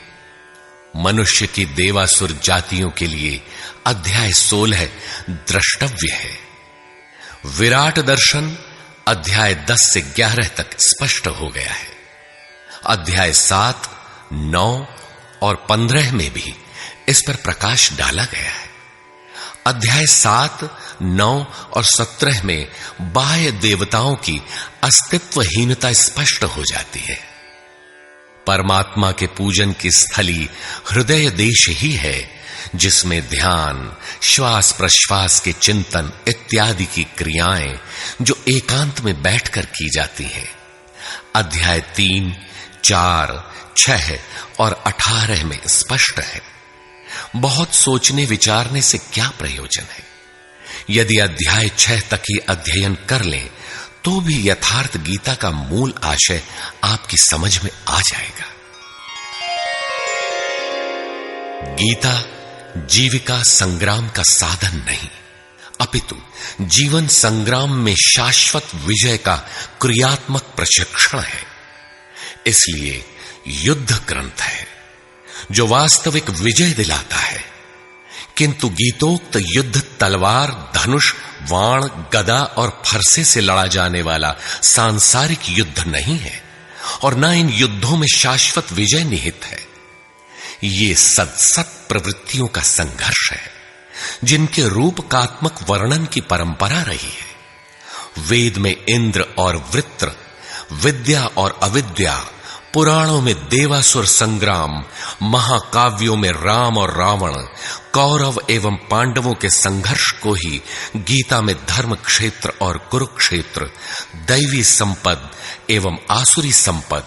मनुष्य की देवासुर जातियों के लिए अध्याय 16 द्रष्टव्य है। विराट दर्शन अध्याय 10 से 11 तक स्पष्ट हो गया है। अध्याय 7, 9 और 15 में भी इस पर प्रकाश डाला गया है। अध्याय 7, 9 और 17 में बाह्य देवताओं की अस्तित्वहीनता स्पष्ट हो जाती है। परमात्मा के पूजन की स्थली हृदय देश ही है, जिसमें ध्यान, श्वास प्रश्वास के चिंतन इत्यादि की क्रियाएं जो एकांत में बैठकर की जाती हैं। अध्याय 3, 4, 6 और 18 में स्पष्ट है। बहुत सोचने विचारने से क्या प्रयोजन है? यदि अध्याय 6 तक ही अध्ययन कर लें तो भी यथार्थ गीता का मूल आशय आपकी समझ में आ जाएगा। गीता जीविका संग्राम का साधन नहीं, अपितु जीवन संग्राम में शाश्वत विजय का क्रियात्मक प्रशिक्षण है। इसलिए युद्ध ग्रंथ है जो वास्तविक विजय दिलाता है, किंतु गीतोक्त युद्ध तलवार, धनुष, वाण, गदा और फरसे से लड़ा जाने वाला सांसारिक युद्ध नहीं है और न इन युद्धों में शाश्वत विजय निहित है। ये सत प्रवृत्तियों का संघर्ष है जिनके रूपकात्मक वर्णन की परंपरा रही है। वेद में इंद्र और वृत्र, विद्या और अविद्या, पुराणों में देवासुर संग्राम, महाकाव्यों में राम और रावण, कौरव एवं पांडवों के संघर्ष को ही गीता में धर्म क्षेत्र और कुरुक्षेत्र, दैवी संपद एवं आसुरी संपद,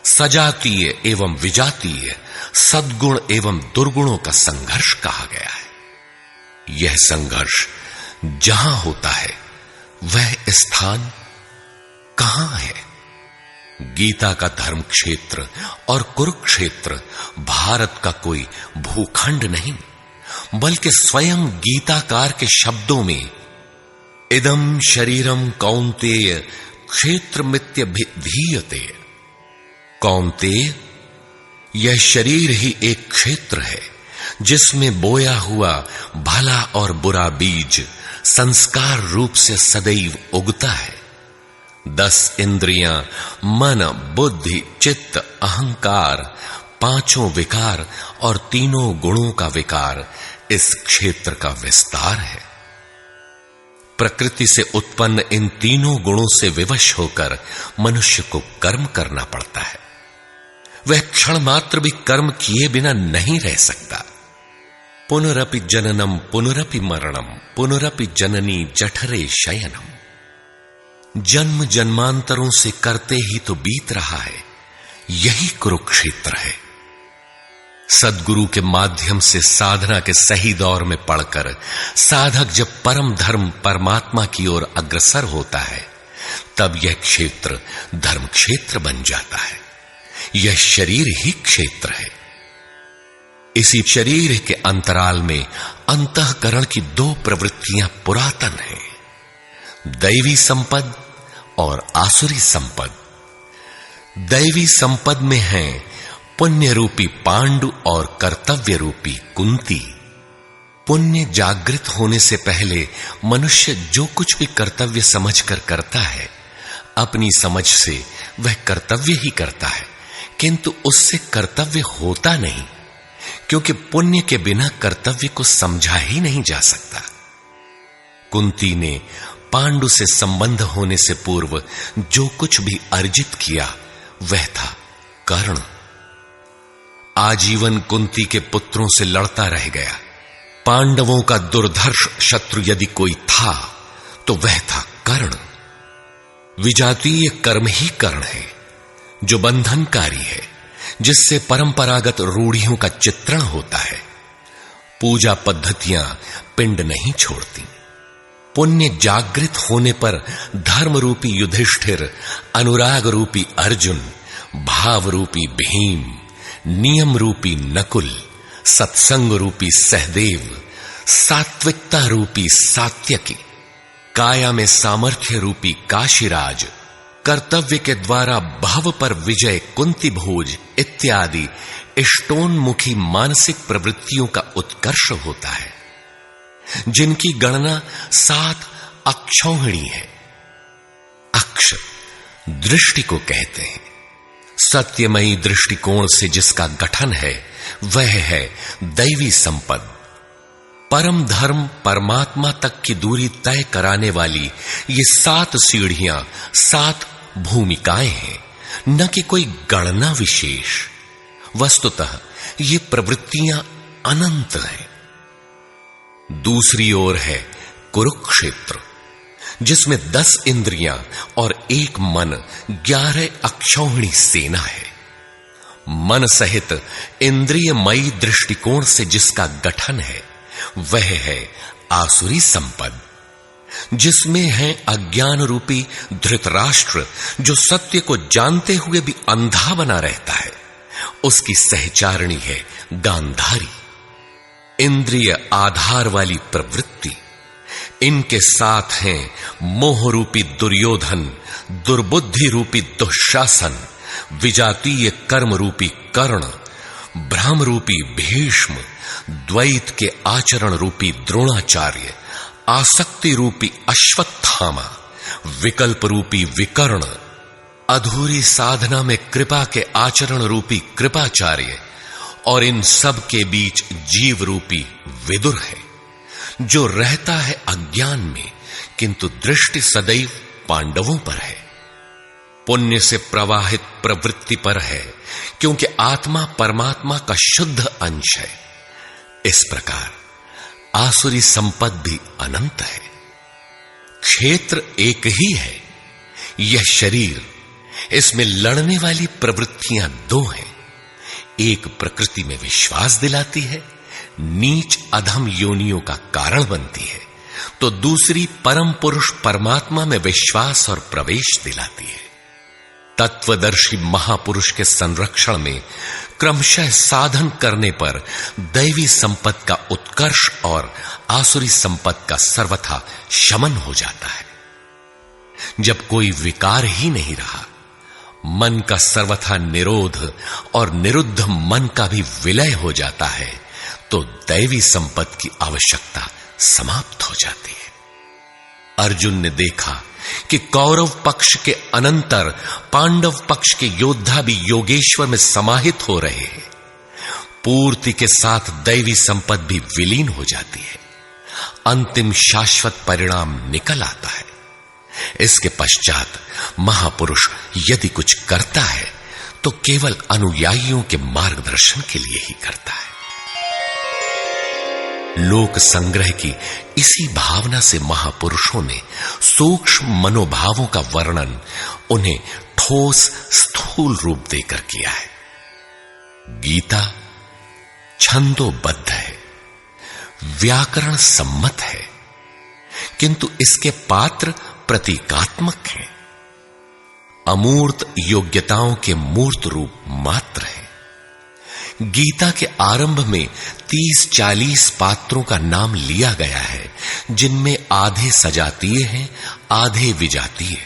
सजातीय एवं विजातीय, सद्गुण एवं दुर्गुणों का संघर्ष कहा गया है। यह संघर्ष जहां होता है वह स्थान कहां है? गीता का धर्म क्षेत्र और कुरुक्षेत्र भारत का कोई भूखंड नहीं, बल्कि स्वयं गीताकार के शब्दों में इदं शरीरम कौन्तेय क्षेत्रमित्यभिधीयते। कौन्तेय, यह शरीर ही एक क्षेत्र है जिसमें बोया हुआ भला और बुरा बीज संस्कार रूप से सदैव उगता है। 10 इंद्रियां, मन, बुद्धि, चित्त, अहंकार, 5 विकार और 3 गुणों का विकार इस क्षेत्र का विस्तार है। प्रकृति से उत्पन्न इन 3 गुणों से विवश होकर मनुष्य को कर्म करना पड़ता है। वह क्षण मात्र भी कर्म किए बिना नहीं रह सकता। पुनरपि जननम पुनरपि मरणम पुनरपि जननी जठरे शयनम। जन्म जन्मांतरों से करते ही तो बीत रहा है, यही कुरुक्षेत्र है। सद्गुरु के माध्यम से साधना के सही दौर में पढ़कर साधक जब परम धर्म परमात्मा की ओर अग्रसर होता है, तब यह क्षेत्र धर्म क्षेत्र बन जाता है। यह शरीर ही क्षेत्र है। इसी शरीर के अंतराल में अंतःकरण की 2 प्रवृत्तियां पुरातन हैं, दैवी संपद और आसुरी संपद। दैवी संपद में है पुण्य रूपी पांडु और कर्तव्य रूपी कुंती। पुण्य जागृत होने से पहले मनुष्य जो कुछ भी कर्तव्य समझकर करता है, अपनी समझ से वह कर्तव्य ही करता है, किंतु उससे कर्तव्य होता नहीं, क्योंकि पुण्य के बिना कर्तव्य को समझा ही नहीं जा सकता। कुंती ने पांडु से संबंध होने से पूर्व जो कुछ भी अर्जित किया वह था कर्ण। आजीवन कुंती के पुत्रों से लड़ता रह गया। पांडवों का दुर्धर्ष शत्रु यदि कोई था तो वह था कर्ण। विजातीय कर्म ही कर्ण है जो बंधनकारी है, जिससे परंपरागत रूढ़ियों का चित्रण होता है। पूजा पद्धतियां पिंड नहीं छोड़ती। पुण्य जागृत होने पर धर्म रूपी युधिष्ठिर, अनुराग रूपी अर्जुन, भाव रूपी भीम, नियम रूपी नकुल, सत्संग रूपी सहदेव, सात्विकता रूपी सात्यकी, काया में सामर्थ्य रूपी काशीराज, कर्तव्य के द्वारा भव पर विजय कुंती भोज इत्यादि इष्टोन्मुखी मानसिक प्रवृत्तियों का उत्कर्ष होता है, जिनकी गणना 7 अक्षौहिणी है। अक्ष दृष्टि को कहते हैं। सत्यमयी दृष्टिकोण से जिसका गठन है वह है दैवी संपद। परम धर्म परमात्मा तक की दूरी तय कराने वाली ये 7 सीढ़ियां, 7 भूमिकाएं हैं न कि कोई गणना विशेष। वस्तुतः ये प्रवृत्तियां अनंत हैं। दूसरी ओर है कुरुक्षेत्र, जिसमें 10 इंद्रियां और 1 मन 11 अक्षौहिणी सेना है। मन सहित इंद्रियमयी दृष्टिकोण से जिसका गठन है वह है आसुरी संपद, जिसमें है अज्ञान रूपी धृतराष्ट्र, जो सत्य को जानते हुए भी अंधा बना रहता है। उसकी सहचारिणी है गांधारी, इंद्रिय आधार वाली प्रवृत्ति। इनके साथ हैं मोह रूपी दुर्योधन, दुर्बुद्धि रूपी दुःशासन, विजातीय कर्म रूपी कर्ण, भ्रम रूपी भीष्म, द्वैत के आचरण रूपी द्रोणाचार्य, आसक्ति रूपी अश्वत्थामा, विकल्प रूपी विकर्ण, अधूरी साधना में कृपा के आचरण रूपी कृपाचार्य, और इन सब के बीच जीव रूपी विदुर है, जो रहता है अज्ञान में, किंतु दृष्टि सदैव पांडवों पर है। पुण्य से प्रवाहित प्रवृत्ति पर है, क्योंकि आत्मा परमात्मा का शुद्ध अंश है। इस प्रकार आसुरी संपद भी अनंत है। क्षेत्र एक ही है, यह शरीर, इसमें लड़ने वाली प्रवृत्तियां 2 हैं। एक प्रकृति में विश्वास दिलाती है, नीच अधम योनियों का कारण बनती है, तो दूसरी परम पुरुष परमात्मा में विश्वास और प्रवेश दिलाती है। तत्वदर्शी महापुरुष के संरक्षण में क्रमशः साधन करने पर दैवी संपत्ति का उत्कर्ष और आसुरी संपत्ति का सर्वथा शमन हो जाता है। जब कोई विकार ही नहीं रहा, मन का सर्वथा निरोध और निरुद्ध मन का भी विलय हो जाता है, तो दैवी संपत्ति की आवश्यकता समाप्त हो जाती है। अर्जुन ने देखा कि कौरव पक्ष के अनंतर पांडव पक्ष के योद्धा भी योगेश्वर में समाहित हो रहे हैं। पूर्ति के साथ दैवी संपत्ति भी विलीन हो जाती है। अंतिम शाश्वत परिणाम निकल आता है। इसके पश्चात महापुरुष यदि कुछ करता है तो केवल अनुयायियों के मार्गदर्शन के लिए ही करता है। लोक संग्रह की इसी भावना से महापुरुषों ने सूक्ष्म मनोभावों का वर्णन उन्हें ठोस स्थूल रूप देकर किया है। गीता छंदोबद्ध है, व्याकरण सम्मत है, किंतु इसके पात्र प्रतीकात्मक हैं। अमूर्त योग्यताओं के मूर्त रूप मात्र है। गीता के आरंभ में 30-40 पात्रों का नाम लिया गया है, जिनमें आधे सजातीय हैं, आधे विजातीय।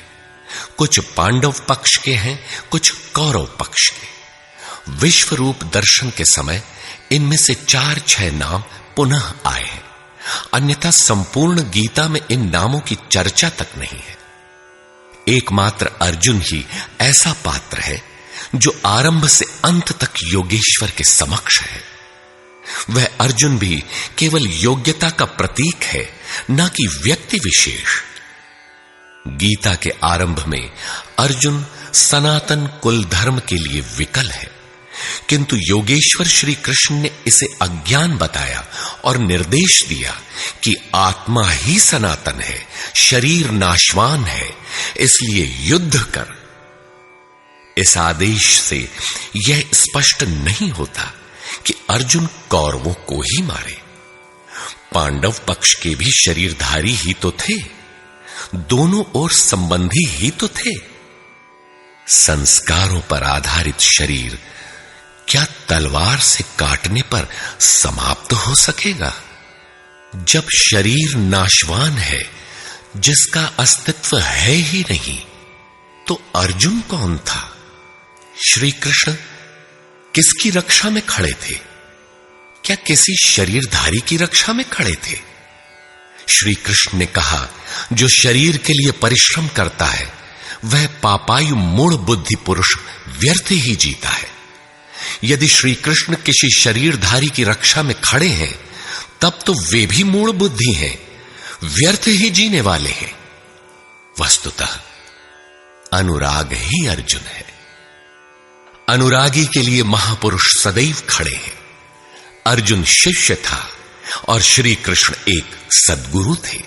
कुछ पांडव पक्ष के हैं, कुछ कौरव पक्ष के। विश्व रूप दर्शन के समय इनमें से 4-6 नाम पुनः आए हैं, अन्यथा संपूर्ण गीता में इन नामों की चर्चा तक नहीं है। एकमात्र अर्जुन ही ऐसा पात्र है जो आरंभ से अंत तक योगेश्वर के समक्ष है। वह अर्जुन भी केवल योग्यता का प्रतीक है, न कि व्यक्ति विशेष। गीता के आरंभ में अर्जुन सनातन कुल धर्म के लिए विकल है, किंतु योगेश्वर श्री कृष्ण ने इसे अज्ञान बताया और निर्देश दिया कि आत्मा ही सनातन है, शरीर नाशवान है, इसलिए युद्ध कर। इस आदेश से यह स्पष्ट नहीं होता कि अर्जुन कौरवों को ही मारे। पांडव पक्ष के भी शरीरधारी ही तो थे, दोनों ओर संबंधी ही तो थे। संस्कारों पर आधारित शरीर क्या तलवार से काटने पर समाप्त हो सकेगा? जब शरीर नाशवान है, जिसका अस्तित्व है ही नहीं, तो अर्जुन कौन था? श्री कृष्ण किसकी रक्षा में खड़े थे? क्या किसी शरीरधारी की रक्षा में खड़े थे? श्री कृष्ण ने कहा, जो शरीर के लिए परिश्रम करता है वह पापायु मूढ़ बुद्धि पुरुष व्यर्थ ही जीता है। यदि श्री कृष्ण किसी शरीरधारी की रक्षा में खड़े हैं, तब तो वे भी मूढ़ बुद्धि हैं, व्यर्थ ही जीने वाले हैं। वस्तुतः अनुराग ही अर्जुन है, अनुरागी के लिए महापुरुष सदैव खड़े हैं। अर्जुन शिष्य था और श्री कृष्ण एक सद्गुरु थे।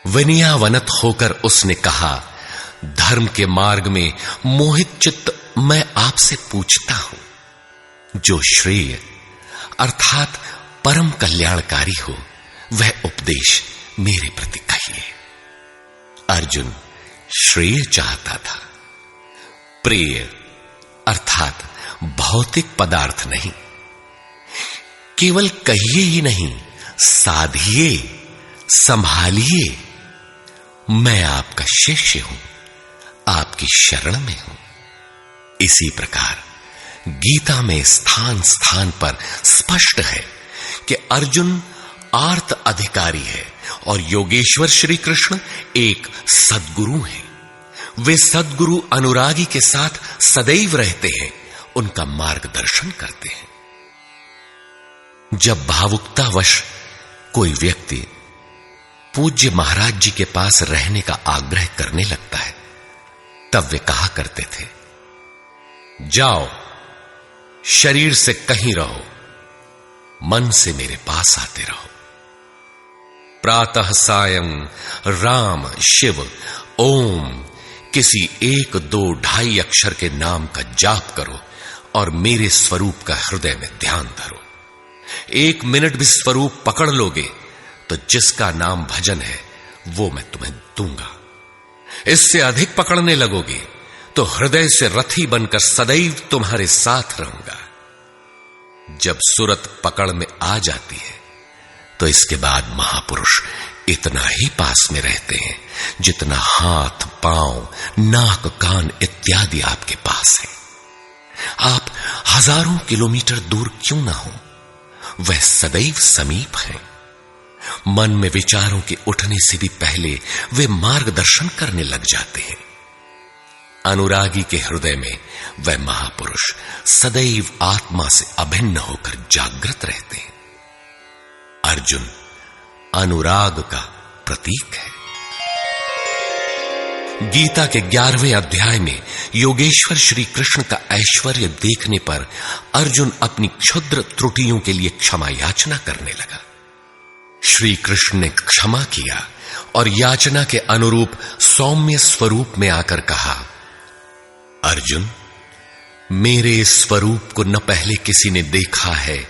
विनयावनत होकर उसने कहा, धर्म के मार्ग में मोहित चित्त मैं आपसे पूछता हूं, जो श्रेय अर्थात परम कल्याणकारी हो वह उपदेश मेरे प्रति कहिए। अर्जुन श्रेय चाहता था, प्रेय अर्थात भौतिक पदार्थ नहीं। केवल कहिए ही नहीं, साधिए, संभालिए। मैं आपका शिष्य हूं, आपकी शरण में हूं। इसी प्रकार गीता में स्थान स्थान पर स्पष्ट है कि अर्जुन आर्त अधिकारी है और योगेश्वर श्री कृष्ण एक सद्गुरु हैं। वे सद्गुरु अनुरागी के साथ सदैव रहते हैं, उनका मार्गदर्शन करते हैं। जब भावुकतावश कोई व्यक्ति पूज्य महाराज जी के पास रहने का आग्रह करने लगता है, तब वे कहा करते थे, जाओ, शरीर से कहीं रहो, मन से मेरे पास आते रहो। प्रातः सायं राम शिव ओम किसी 1, 2, 2.5 अक्षर के नाम का जाप करो और मेरे स्वरूप का हृदय में ध्यान धरो। 1 मिनट भी स्वरूप पकड़ लोगे तो जिसका नाम भजन है वो मैं तुम्हें दूंगा। इससे अधिक पकड़ने लगोगे तो हृदय से रथी बनकर सदैव तुम्हारे साथ रहूंगा। जब सुरत पकड़ में आ जाती है तो इसके बाद महापुरुष इतना ही पास में रहते हैं जितना हाथ, पांव, नाक, कान इत्यादि आपके पास है। आप हजारों किलोमीटर दूर क्यों ना हो, वह सदैव समीप है। मन में विचारों के उठने से भी पहले वे मार्गदर्शन करने लग जाते हैं। अनुरागी के हृदय में वह महापुरुष सदैव आत्मा से अभिन्न होकर जागृत रहते हैं। अर्जुन अनुराग का प्रतीक है। गीता के 11वें अध्याय में योगेश्वर श्री कृष्ण का ऐश्वर्य देखने पर अर्जुन अपनी क्षुद्र त्रुटियों के लिए क्षमा याचना करने लगा। श्री कृष्ण ने क्षमा किया और याचना के अनुरूप सौम्य स्वरूप में आकर कहा, अर्जुन, मेरे स्वरूप को न पहले किसी ने देखा है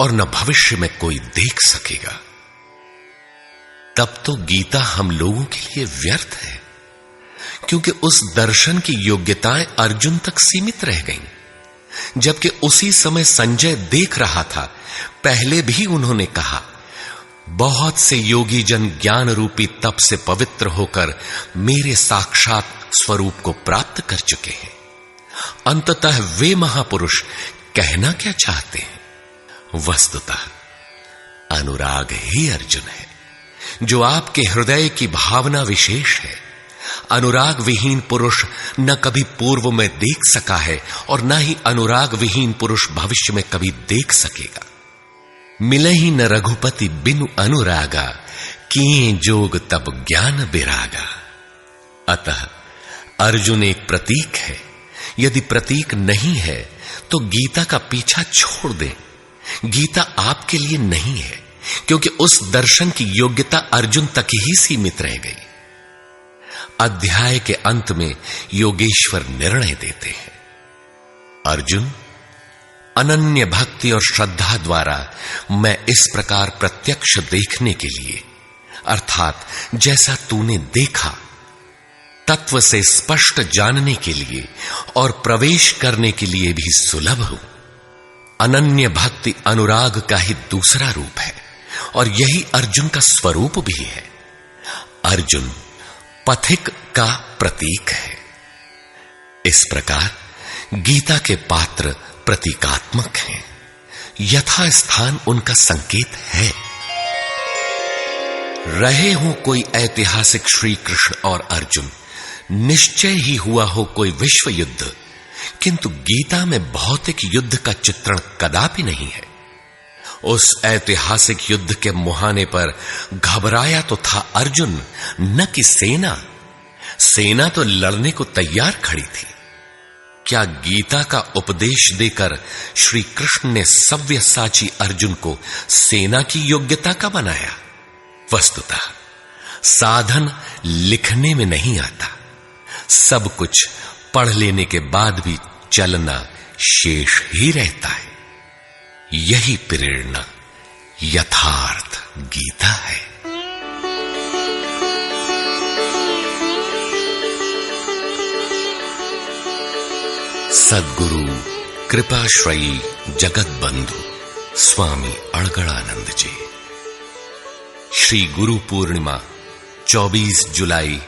और न भविष्य में कोई देख सकेगा। तब तो गीता हम लोगों के लिए व्यर्थ है, क्योंकि उस दर्शन की योग्यताएं अर्जुन तक सीमित रह गईं। जबकि उसी समय संजय देख रहा था, पहले भी उन्होंने कहा, बहुत से योगी जन ज्ञान रूपी तप से पवित्र होकर मेरे साक्षात स्वरूप को प्राप्त कर चुके हैं। अंततः वे महापुरुष कहना क्या चाहते हैं? वस्तुतः अनुराग ही अर्जुन है, जो आपके हृदय की भावना विशेष है। अनुराग विहीन पुरुष न कभी पूर्व में देख सका है और न ही अनुराग विहीन पुरुष भविष्य में कभी देख सकेगा। मिले ही न रघुपति बिनु अनुरागा, किए जोग तब ज्ञान बिरागा। अतः अर्जुन एक प्रतीक है। यदि प्रतीक नहीं है तो गीता का पीछा छोड़ दें। गीता आपके लिए नहीं है, क्योंकि उस दर्शन की योग्यता अर्जुन तक ही सीमित रह गई। अध्याय के अंत में योगेश्वर निर्णय देते हैं, अर्जुन, अनन्य भक्ति और श्रद्धा द्वारा मैं इस प्रकार प्रत्यक्ष देखने के लिए, अर्थात जैसा तूने देखा, तत्व से स्पष्ट जानने के लिए और प्रवेश करने के लिए भी सुलभ हूं। अनन्य भक्ति अनुराग का ही दूसरा रूप है और यही अर्जुन का स्वरूप भी है। अर्जुन पथिक का प्रतीक है। इस प्रकार गीता के पात्र प्रतीकात्मक हैं, यथा स्थान उनका संकेत है। रहे हो कोई ऐतिहासिक श्री कृष्ण और अर्जुन, निश्चय ही हुआ हो कोई विश्व युद्ध, किंतु गीता में भौतिक युद्ध का चित्रण कदापि नहीं है। उस ऐतिहासिक युद्ध के मुहाने पर घबराया तो था अर्जुन, न कि सेना। सेना तो लड़ने को तैयार खड़ी थी। क्या गीता का उपदेश देकर श्री कृष्ण ने सव्यसाची अर्जुन को सेना की योग्यता का बनाया? वस्तुतः साधन लिखने में नहीं आता, सब कुछ पढ़ लेने के बाद भी चलना शेष ही रहता है। यही प्रेरणा यथार्थ गीता है। सद्गुरु कृपाश्रयी जगत बंधु स्वामी अड़गड़ानंद जी। श्री गुरु पूर्णिमा 24 जुलाई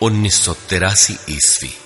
1983 ईस्वी।